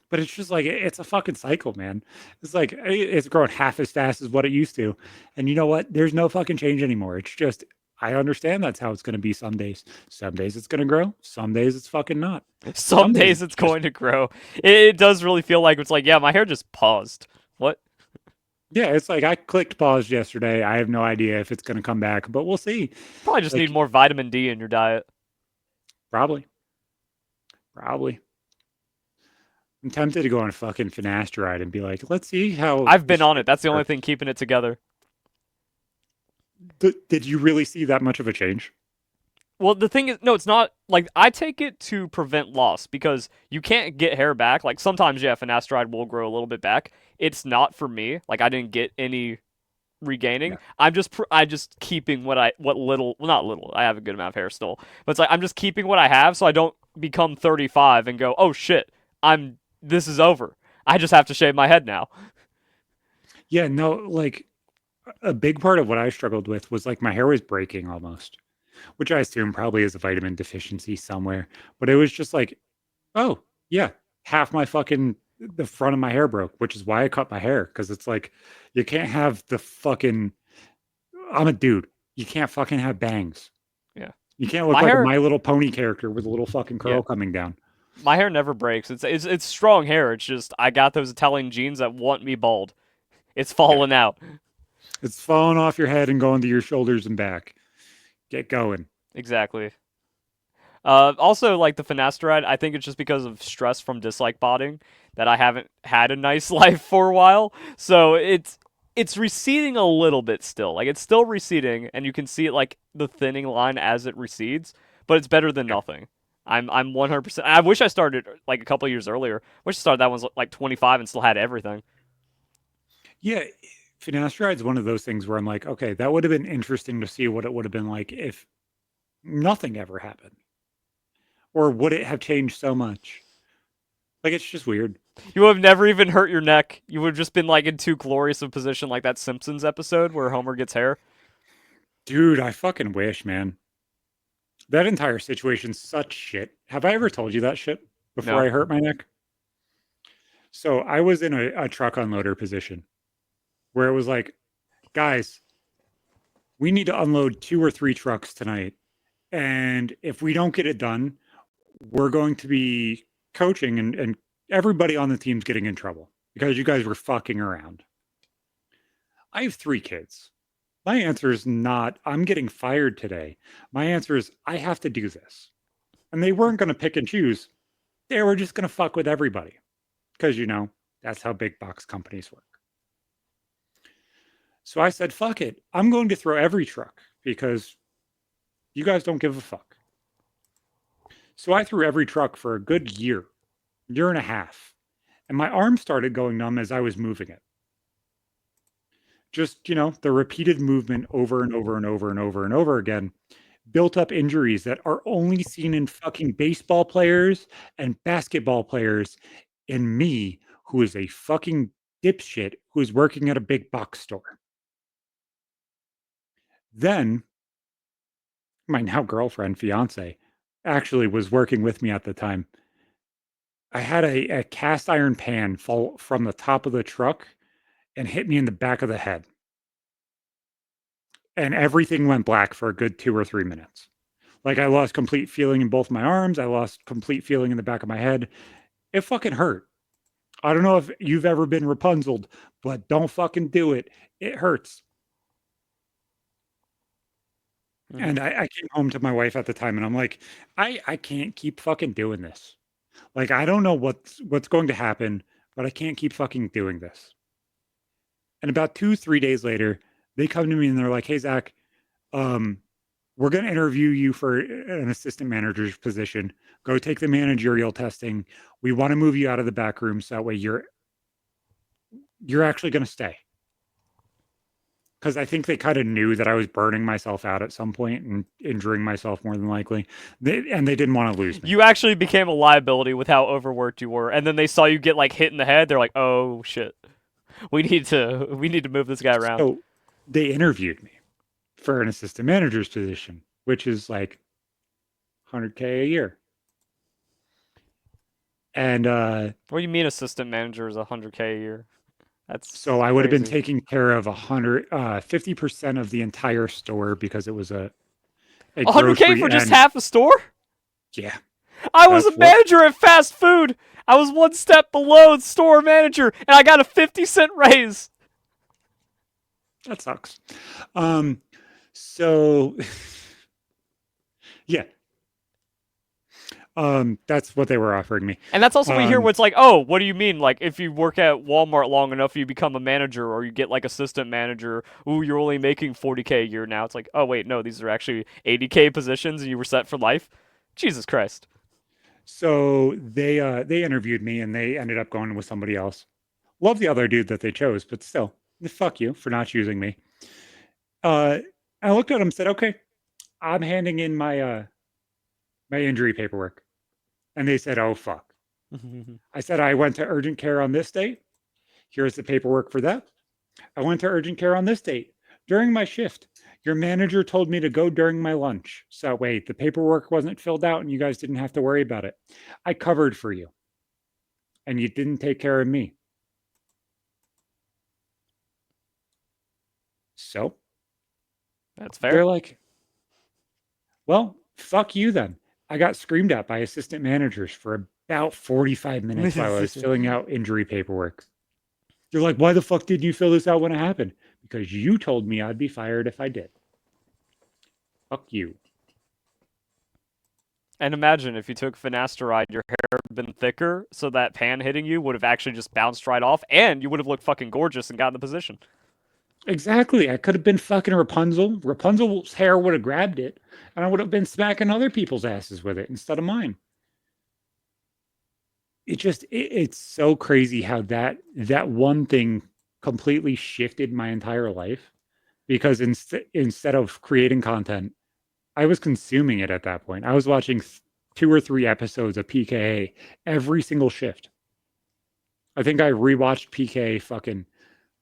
But it's just like it's a fucking cycle, man. It's like it's growing half as fast as what it used to. And you know what? There's no fucking change anymore. It's just I understand that's how it's going to be some days. Some days it's going to grow. Some days it's fucking not. Some Some days days it's it's just going to grow. It does really feel like it's like, yeah, my hair just paused. What? yeah, it's like I clicked pause yesterday. I have no idea if it's going to come back, but we'll see. Probably just need Like more vitamin D in your diet. probably, probably. I'm tempted to go on a fucking finasteride and be like, let's see how I've the been on it. shit. That's the only thing keeping it together. Did you really see that much of a change? Well, the thing is, no, it's not like I take it to prevent loss because you can't get hair back. Like sometimes, yeah, finasteride will grow a little bit back. It's not for me. Like I didn't get any regaining. Yeah. I just keeping what little, well, not little. I have a good amount of hair still, but it's like I'm just keeping what I have so I don't become 35 and go, oh shit, this is over. I just have to shave my head now. Yeah, no, like a big part of what I struggled with was like my hair was breaking almost, which I assume probably is a vitamin deficiency somewhere. But it was just like, oh, yeah, half my fucking the front of my hair broke, which is why I cut my hair because it's like you can't have the fucking I'm a dude. You can't fucking have bangs. Yeah, You can't look my like a hair. My Little Pony character with a little fucking Yeah, curl coming down. my hair never breaks. It's strong hair. It's just I got those Italian genes that want me bald. It's Yeah. falling out. It's falling off your head and going to your shoulders and back. Get going. Exactly. Also, like the finasteride, I think it's just because of stress from dislike botting that I haven't had a nice life for a while. So it's receding a little bit still. Like it's still receding, and you can see it like the thinning line as it recedes. But it's better than Yeah. nothing. I'm 100%. I wish I started like a couple years earlier. Wish I started that one's like 25 and still had everything. Yeah, finasteride is one of those things where I'm like, okay, that would have been interesting to see what it would have been like if nothing ever happened. Or would it have changed so much? Like, it's just weird. You would have never even hurt your neck. You would have just been like in too glorious a position, like that Simpsons episode where Homer gets hair. Dude, I fucking wish, man. That entire situation's such shit. Have I ever told you that shit before No. I hurt my neck? So I was in a truck unloader position where it was like, guys, we need to unload 2 or 3 trucks tonight. And if we don't get it done, we're going to be coaching and everybody on the team's getting in trouble because you guys were fucking around. I have 3 kids. My answer is not, I'm getting fired today. My answer is, I have to do this. And they weren't going to pick and choose. They were just going to fuck with everybody because, that's how big box companies work. So I said, fuck it. I'm going to throw every truck because you guys don't give a fuck. So I threw every truck for a good year and a half. And my arm started going numb as I was moving it. Just, the repeated movement over and over and over and over and over again built up injuries that are only seen in fucking baseball players and basketball players and me, who is a fucking dipshit who is working at a big box store. Then my now girlfriend, fiance, actually was working with me at the time. I had a cast iron pan fall from the top of the truck and hit me in the back of the head. And everything went black for a good 2 or 3 minutes. Like I lost complete feeling in both my arms. I lost complete feeling in the back of my head. It fucking hurt. I don't know if you've ever been Rapunzeled, but don't fucking do it. It hurts. Mm-hmm. And I came home to my wife at the time and I'm like, I can't keep fucking doing this. Like, I don't know what's going to happen, but I can't keep fucking doing this. And about 2, 3 days later, they come to me and they're like, hey, Zach, we're going to interview you for an assistant manager's position. Go take the managerial testing. We want to move you out of the back room so that way you're actually going to stay. Because I think they kind of knew that I was burning myself out at some point and injuring myself more than likely. And they didn't want to lose me. You actually became a liability with how overworked you were, and then they saw you get like hit in the head. They're like, "Oh shit, we need to move this guy around." So they interviewed me for an assistant manager's position, which is like 100K a year. And What do you mean assistant manager is 100K a year? That's so I would have been crazy. taking care of 50% of the entire store because it was a 100K grocery for just and half a store? yeah, I was a that's what. manager at fast food. I was one step below the store manager, and I got a 50-cent raise. That sucks. So yeah, that's what they were offering me. And that's also what you hear Um, where it's like, oh, what do you mean? Like, if you work at Walmart long enough, you become a manager or you get like assistant manager. Ooh, you're only making 40K a year now. It's like, oh, wait, no, these are actually 80K positions and you were set for life. Jesus Christ. so they interviewed me and they ended up going with somebody else. Love the other dude that they chose, but still, fuck you for not choosing me. Uh, I looked at him and said, okay, I'm handing in my injury paperwork. And they said, oh, fuck. I said, I went to urgent care on this date. Here's the paperwork for that. I went to urgent care on this date. During my shift, your manager told me to go during my lunch. So, wait, the paperwork wasn't filled out and you guys didn't have to worry about it. I covered for you and you didn't take care of me. So That's they're fair. like, well, fuck you then. I got screamed at by assistant managers for about 45 minutes while I was filling out injury paperwork. They're like, why the fuck didn't you fill this out when it happened? Because you told me I'd be fired if I did. Fuck you. And imagine if you took finasteride, your hair would have been thicker, so that pan hitting you would have actually just bounced right off, and you would have looked fucking gorgeous and gotten the position. Exactly. I could have been fucking Rapunzel. Rapunzel's hair would have grabbed it, and I would have been smacking other people's asses with it instead of mine. It's so crazy how that one thing completely shifted my entire life because instead of creating content, I was consuming it at that point. I was watching 2 or 3 episodes of PKA every single shift. I think I rewatched PKA fucking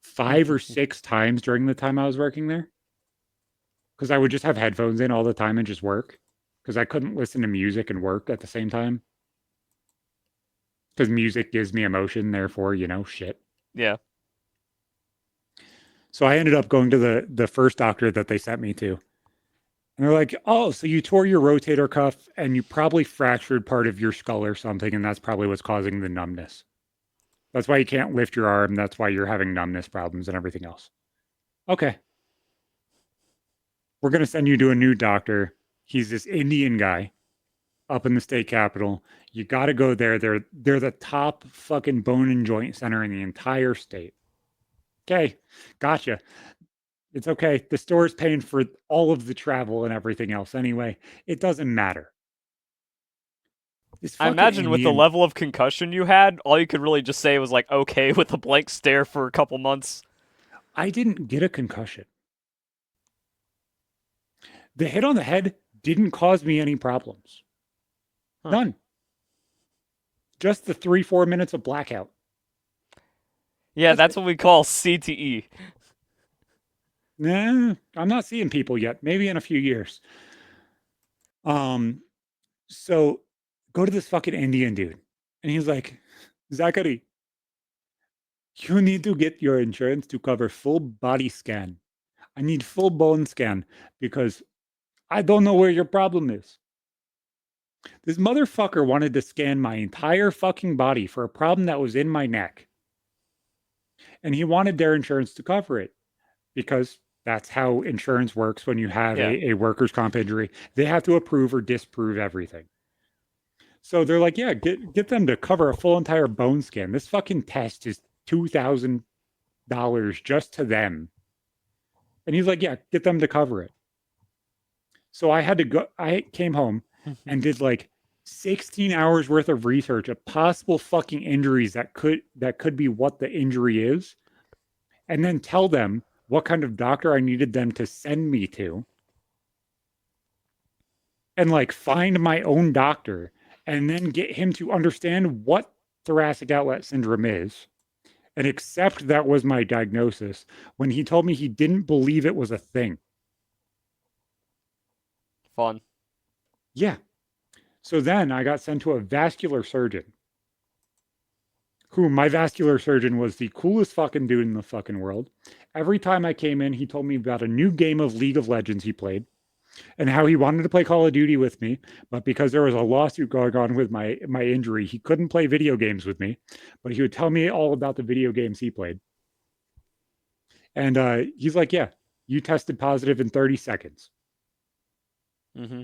5 or 6 times during the time I was working there because I would just have headphones in all the time and just work because I couldn't listen to music and work at the same time because music gives me emotion, therefore, shit. Yeah. So I ended up going to the first doctor that they sent me to. And they're like, "Oh, so you tore your rotator cuff and you probably fractured part of your skull or something, and that's probably what's causing the numbness. That's why you can't lift your arm. That's why you're having numbness problems and everything else." Okay. We're going to send you to a new doctor. He's this Indian guy up in the state capital. You got to go there. They're the top fucking bone and joint center in the entire state. Okay. Gotcha. It's okay. The store's paying for all of the travel and everything else anyway. It doesn't matter. This I fucking imagine with the Indian, level of concussion you had, all you could really just say was like, okay, with a blank stare for a couple months. I didn't get a concussion. The hit on the head didn't cause me any problems. Huh. None. Just the 3-4 minutes of blackout. Yeah, That's that's it. what we call CTE. Nah, I'm not seeing people yet. Maybe in a few years. Um, so go to this fucking Indian dude. And he's like, "Zachary, you need to get your insurance to cover full body scan. I need full bone scan because I don't know where your problem is." This motherfucker wanted to scan my entire fucking body for a problem that was in my neck. And he wanted their insurance to cover it because that's how insurance works when you have Yeah. a workers' comp injury. They have to approve or disprove everything. So they're like, "Yeah, get them to cover a full entire bone scan. This fucking test is $2,000 just to them." And he's like, "Yeah, get them to cover it." So I had to go. I came home and did like 16 hours worth of research of possible fucking injuries that could be what the injury is, and then tell them what kind of doctor I needed them to send me to, and like find my own doctor, and then get him to understand what thoracic outlet syndrome is and accept that was my diagnosis when he told me he didn't believe it was a thing. Fun. Yeah. So then I got sent to a vascular surgeon, who my vascular surgeon was the coolest fucking dude in the fucking world. Every time I came in, he told me about a new game of League of Legends he played and how he wanted to play Call of Duty with me, but because there was a lawsuit going on with my injury, he couldn't play video games with me. But he would tell me all about the video games he played. And he's like, "Yeah, you tested positive in 30 seconds." Hmm.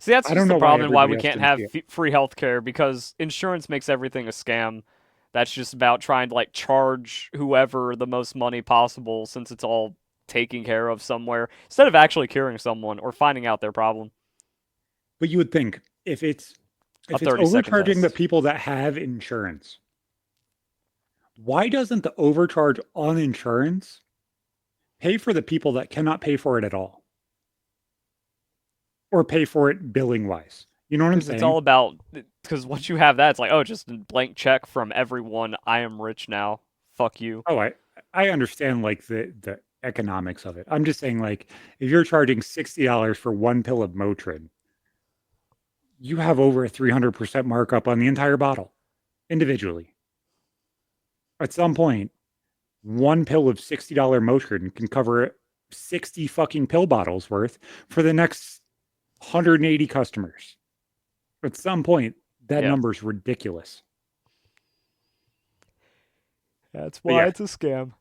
See, that's I don't just the know why problem and why everybody we else can't didn't have see it. free healthcare because insurance makes everything a scam. That's just about trying to like charge whoever the most money possible since it's all taken care of somewhere instead of actually curing someone or finding out their problem. But you would think A if it's 30-second overcharging the test. people that have insurance, why doesn't the overcharge on insurance pay for the people that cannot pay for it at all or pay for it billing wise? You know what I'm Because it's saying? all about, because once you have that, it's like, oh, just a blank check from everyone. I am rich now. Fuck you. Oh, I understand like the economics of it. I'm just saying like if you're charging $60 for one pill of Motrin, you have over a 300% markup on the entire bottle individually. At some point, one pill of $60 Motrin can cover 60 fucking pill bottles worth for the next 180 customers. At some point, that Yeah. number's ridiculous. That's But why yeah, it's a scam.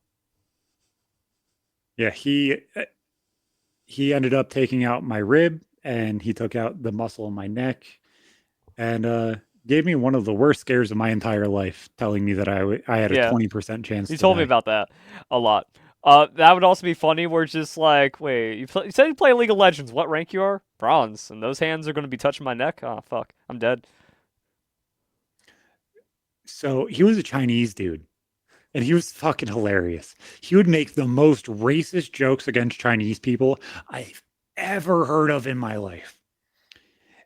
yeah, he ended up taking out my rib and he took out the muscle in my neck and gave me one of the worst scares of my entire life, telling me that I had a Yeah. 20% chance You to told me die. about that a lot. That would also be funny where it's just like, wait, you said you play League of Legends. What rank you are? Bronze. And those hands are going to be touching my neck? Oh, fuck. I'm dead. So he was a Chinese dude and he was fucking hilarious. He would make the most racist jokes against Chinese people I've ever heard of in my life.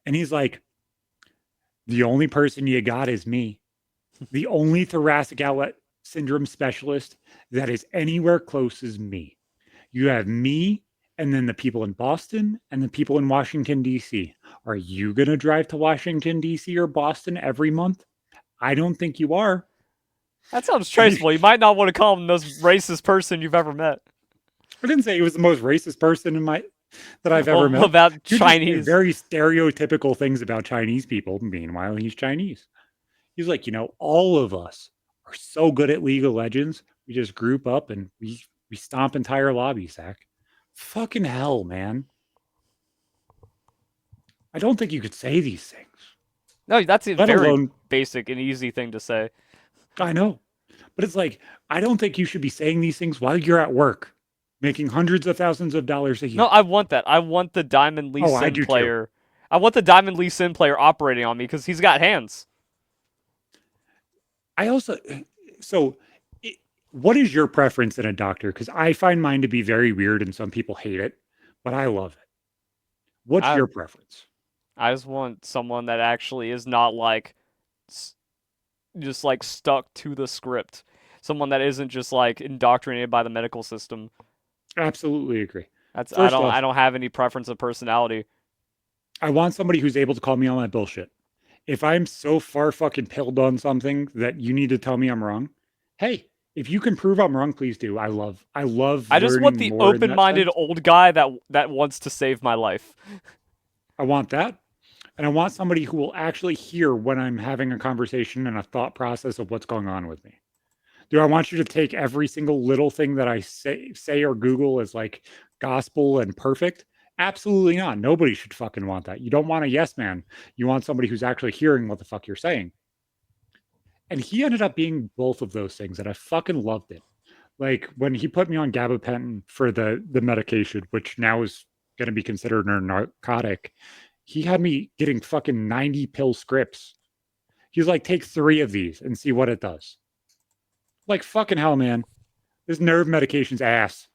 And he's like, "The only person you got is me. The only thoracic outlet syndrome specialist that is anywhere close is me. You have me and then the people in Boston and the people in Washington, D.C. Are you going to drive to Washington, D.C. or Boston every month? I don't think you are. That sounds traceable. You might not want to call him the most racist person you've ever met. I didn't say he was the most racist person in my that I've ever Well, met. about You're just saying Chinese. very stereotypical things about Chinese people. Meanwhile, he's Chinese. He's like, all of us are so good at League of Legends. We just group up and we stomp entire lobbies, Zach. Fucking hell, man. I don't think you could say these things. No, that's a Let very alone, basic and easy thing to say. I know, but it's like I don't think you should be saying these things while you're at work, making hundreds of thousands of dollars a No, year. I want that. I want the Diamond Lee Oh, I Sin do too. player. I want the Diamond Lee Sin player operating on me because he's got hands. I also, so it, what is your preference in a doctor? Because I find mine to be very weird and some people hate it, but I love it. What's I your preference? I just want someone that actually is not like just like stuck to the script. Someone that isn't just like indoctrinated by the medical system. Absolutely agree. That's First I off, don't have any preference of personality. I want somebody who's able to call me on my bullshit. If I'm so far fucking pilled on something that you need to tell me I'm wrong, hey, if you can prove I'm wrong, please do. I love I just want learning the more in that open-minded sense. old guy that wants to save my life. I want that. And I want somebody who will actually hear when I'm having a conversation and a thought process of what's going on with me. Do I want you to take every single little thing that I say or Google as like gospel and perfect? Absolutely not. Nobody should fucking want that. You don't want a yes man. You want somebody who's actually hearing what the fuck you're saying. And he ended up being both of those things, and I fucking loved it. Like when he put me on gabapentin for the medication, which now is going to be considered a narcotic, he had me getting fucking 90 pill scripts. He's like, take 3 of these and see what it does. Like fucking hell, man. This nerve medication's ass.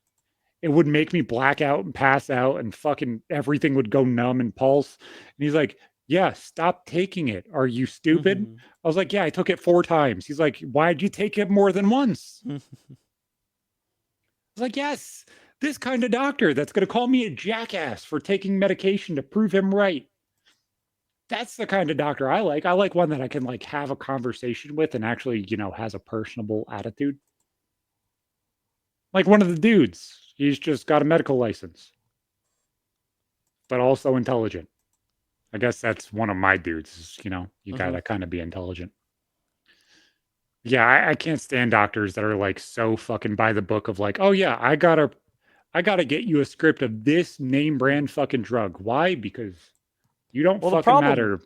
It would make me black out and pass out, and fucking everything would go numb and pulse. And he's like, yeah, stop taking it. Are you stupid? I was like, yeah, I took it 4 times. He's like, why'd you take it more than once? I was like, yes, this kind of doctor that's going to call me a jackass for taking medication to prove him right. That's the kind of doctor I like. I like one that I can like have a conversation with and actually, has a personable attitude. Like one of the dudes. He's just got a medical license, but also intelligent. I guess that's one of my dudes. You Mhm. gotta kind of be intelligent. Yeah, I can't stand doctors that are like so fucking by the book of like, oh yeah, I gotta get you a script of this name brand fucking drug. Why? Because you don't Well, fucking matter.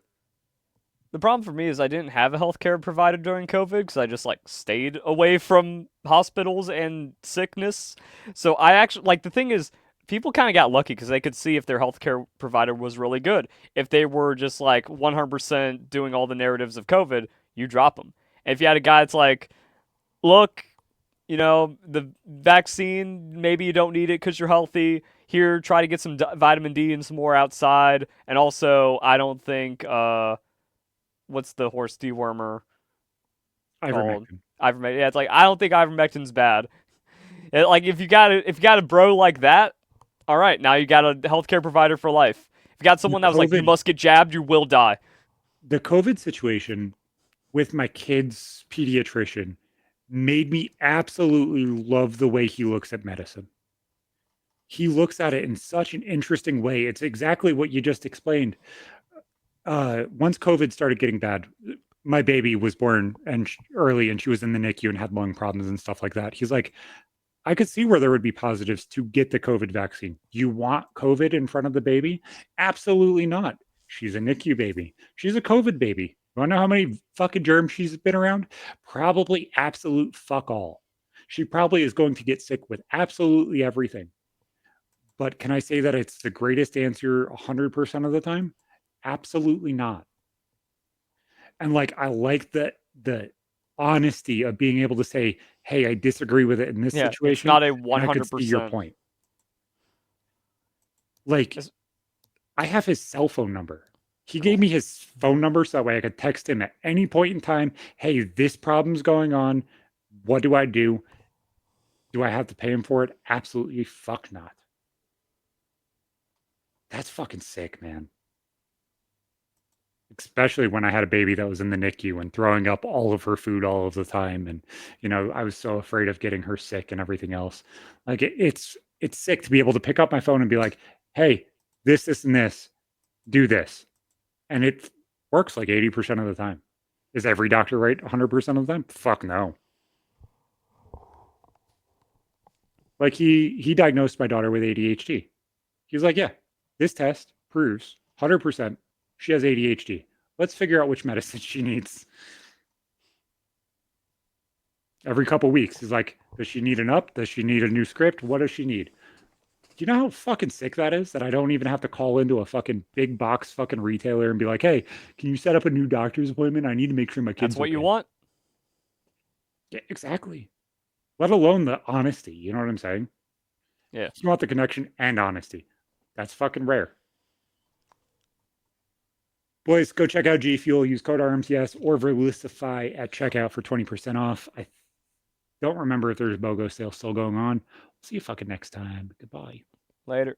the problem for me is I didn't have a healthcare provider during COVID because I just like stayed away from hospitals and sickness. So I actually like the thing is people kind of got lucky because they could see if their healthcare provider was really good. If they were just like 100% doing all the narratives of COVID, you drop them. And if you had a guy that's like, look, the vaccine, maybe you don't need it because you're healthy. Here, try to get some vitamin D and some more outside. And also, I don't think what's the horse dewormer called? Ivermectin. Ivermectin. Yeah, it's like I don't think ivermectin's bad. Like if you got a bro like that, all right, now you got a healthcare provider for life. If you got The someone that was like, you COVID, must get jabbed, you will die. the COVID situation with my kid's pediatrician made me absolutely love the way he looks at medicine. He looks at it in such an interesting way. It's exactly what you just explained. Once COVID started getting bad, my baby was born and early, and she was in the NICU and had lung problems and stuff like that. He's like, I could see where there would be positives to get the COVID vaccine. You want COVID in front of the baby? Absolutely not. She's a NICU baby. She's a COVID baby. You want to know how many fucking germs she's been around? Probably absolute fuck all. She probably is going to get sick with absolutely everything. But can I say that it's the greatest answer 100% of the time? Absolutely not. And like I like the honesty of being able to say, "Hey, I disagree with it in this Yeah, it's situation, not a and I could see your 100%. point." Like I have his cell phone number. He gave me his phone number so that way I could text him at any point in time, "Hey, this problem's going on. What do I do? Do I have to pay him for it?" Absolutely fuck not. That's fucking sick, man. especially when I had a baby that was in the NICU and throwing up all of her food all of the time. And, I was so afraid of getting her sick and everything else. Like it's sick to be able to pick up my phone and be like, hey, this, and this, do this. And it works like 80% of the time. Is every doctor right 100% of the time? Fuck no. Like he diagnosed my daughter with ADHD. He was like, yeah, this test proves 100% she has ADHD. Let's figure out which medicine she needs. Every couple weeks, he's like, does she need an up? Does she need a new script? What does she need? Do you know how fucking sick that is? That I don't even have to call into a fucking big box fucking retailer and be like, hey, can you set up a new doctor's appointment? I need to make sure my That's kid's what you okay. want. Yeah, exactly. Let alone the honesty. You know what I'm saying? Yeah. You want the connection and honesty. That's fucking rare. Boys, go check out G Fuel. Use code RMTS or Verlisify at checkout for 20% off. I don't remember if there's a BOGO sale still going on. See you fucking next time. Goodbye. Later.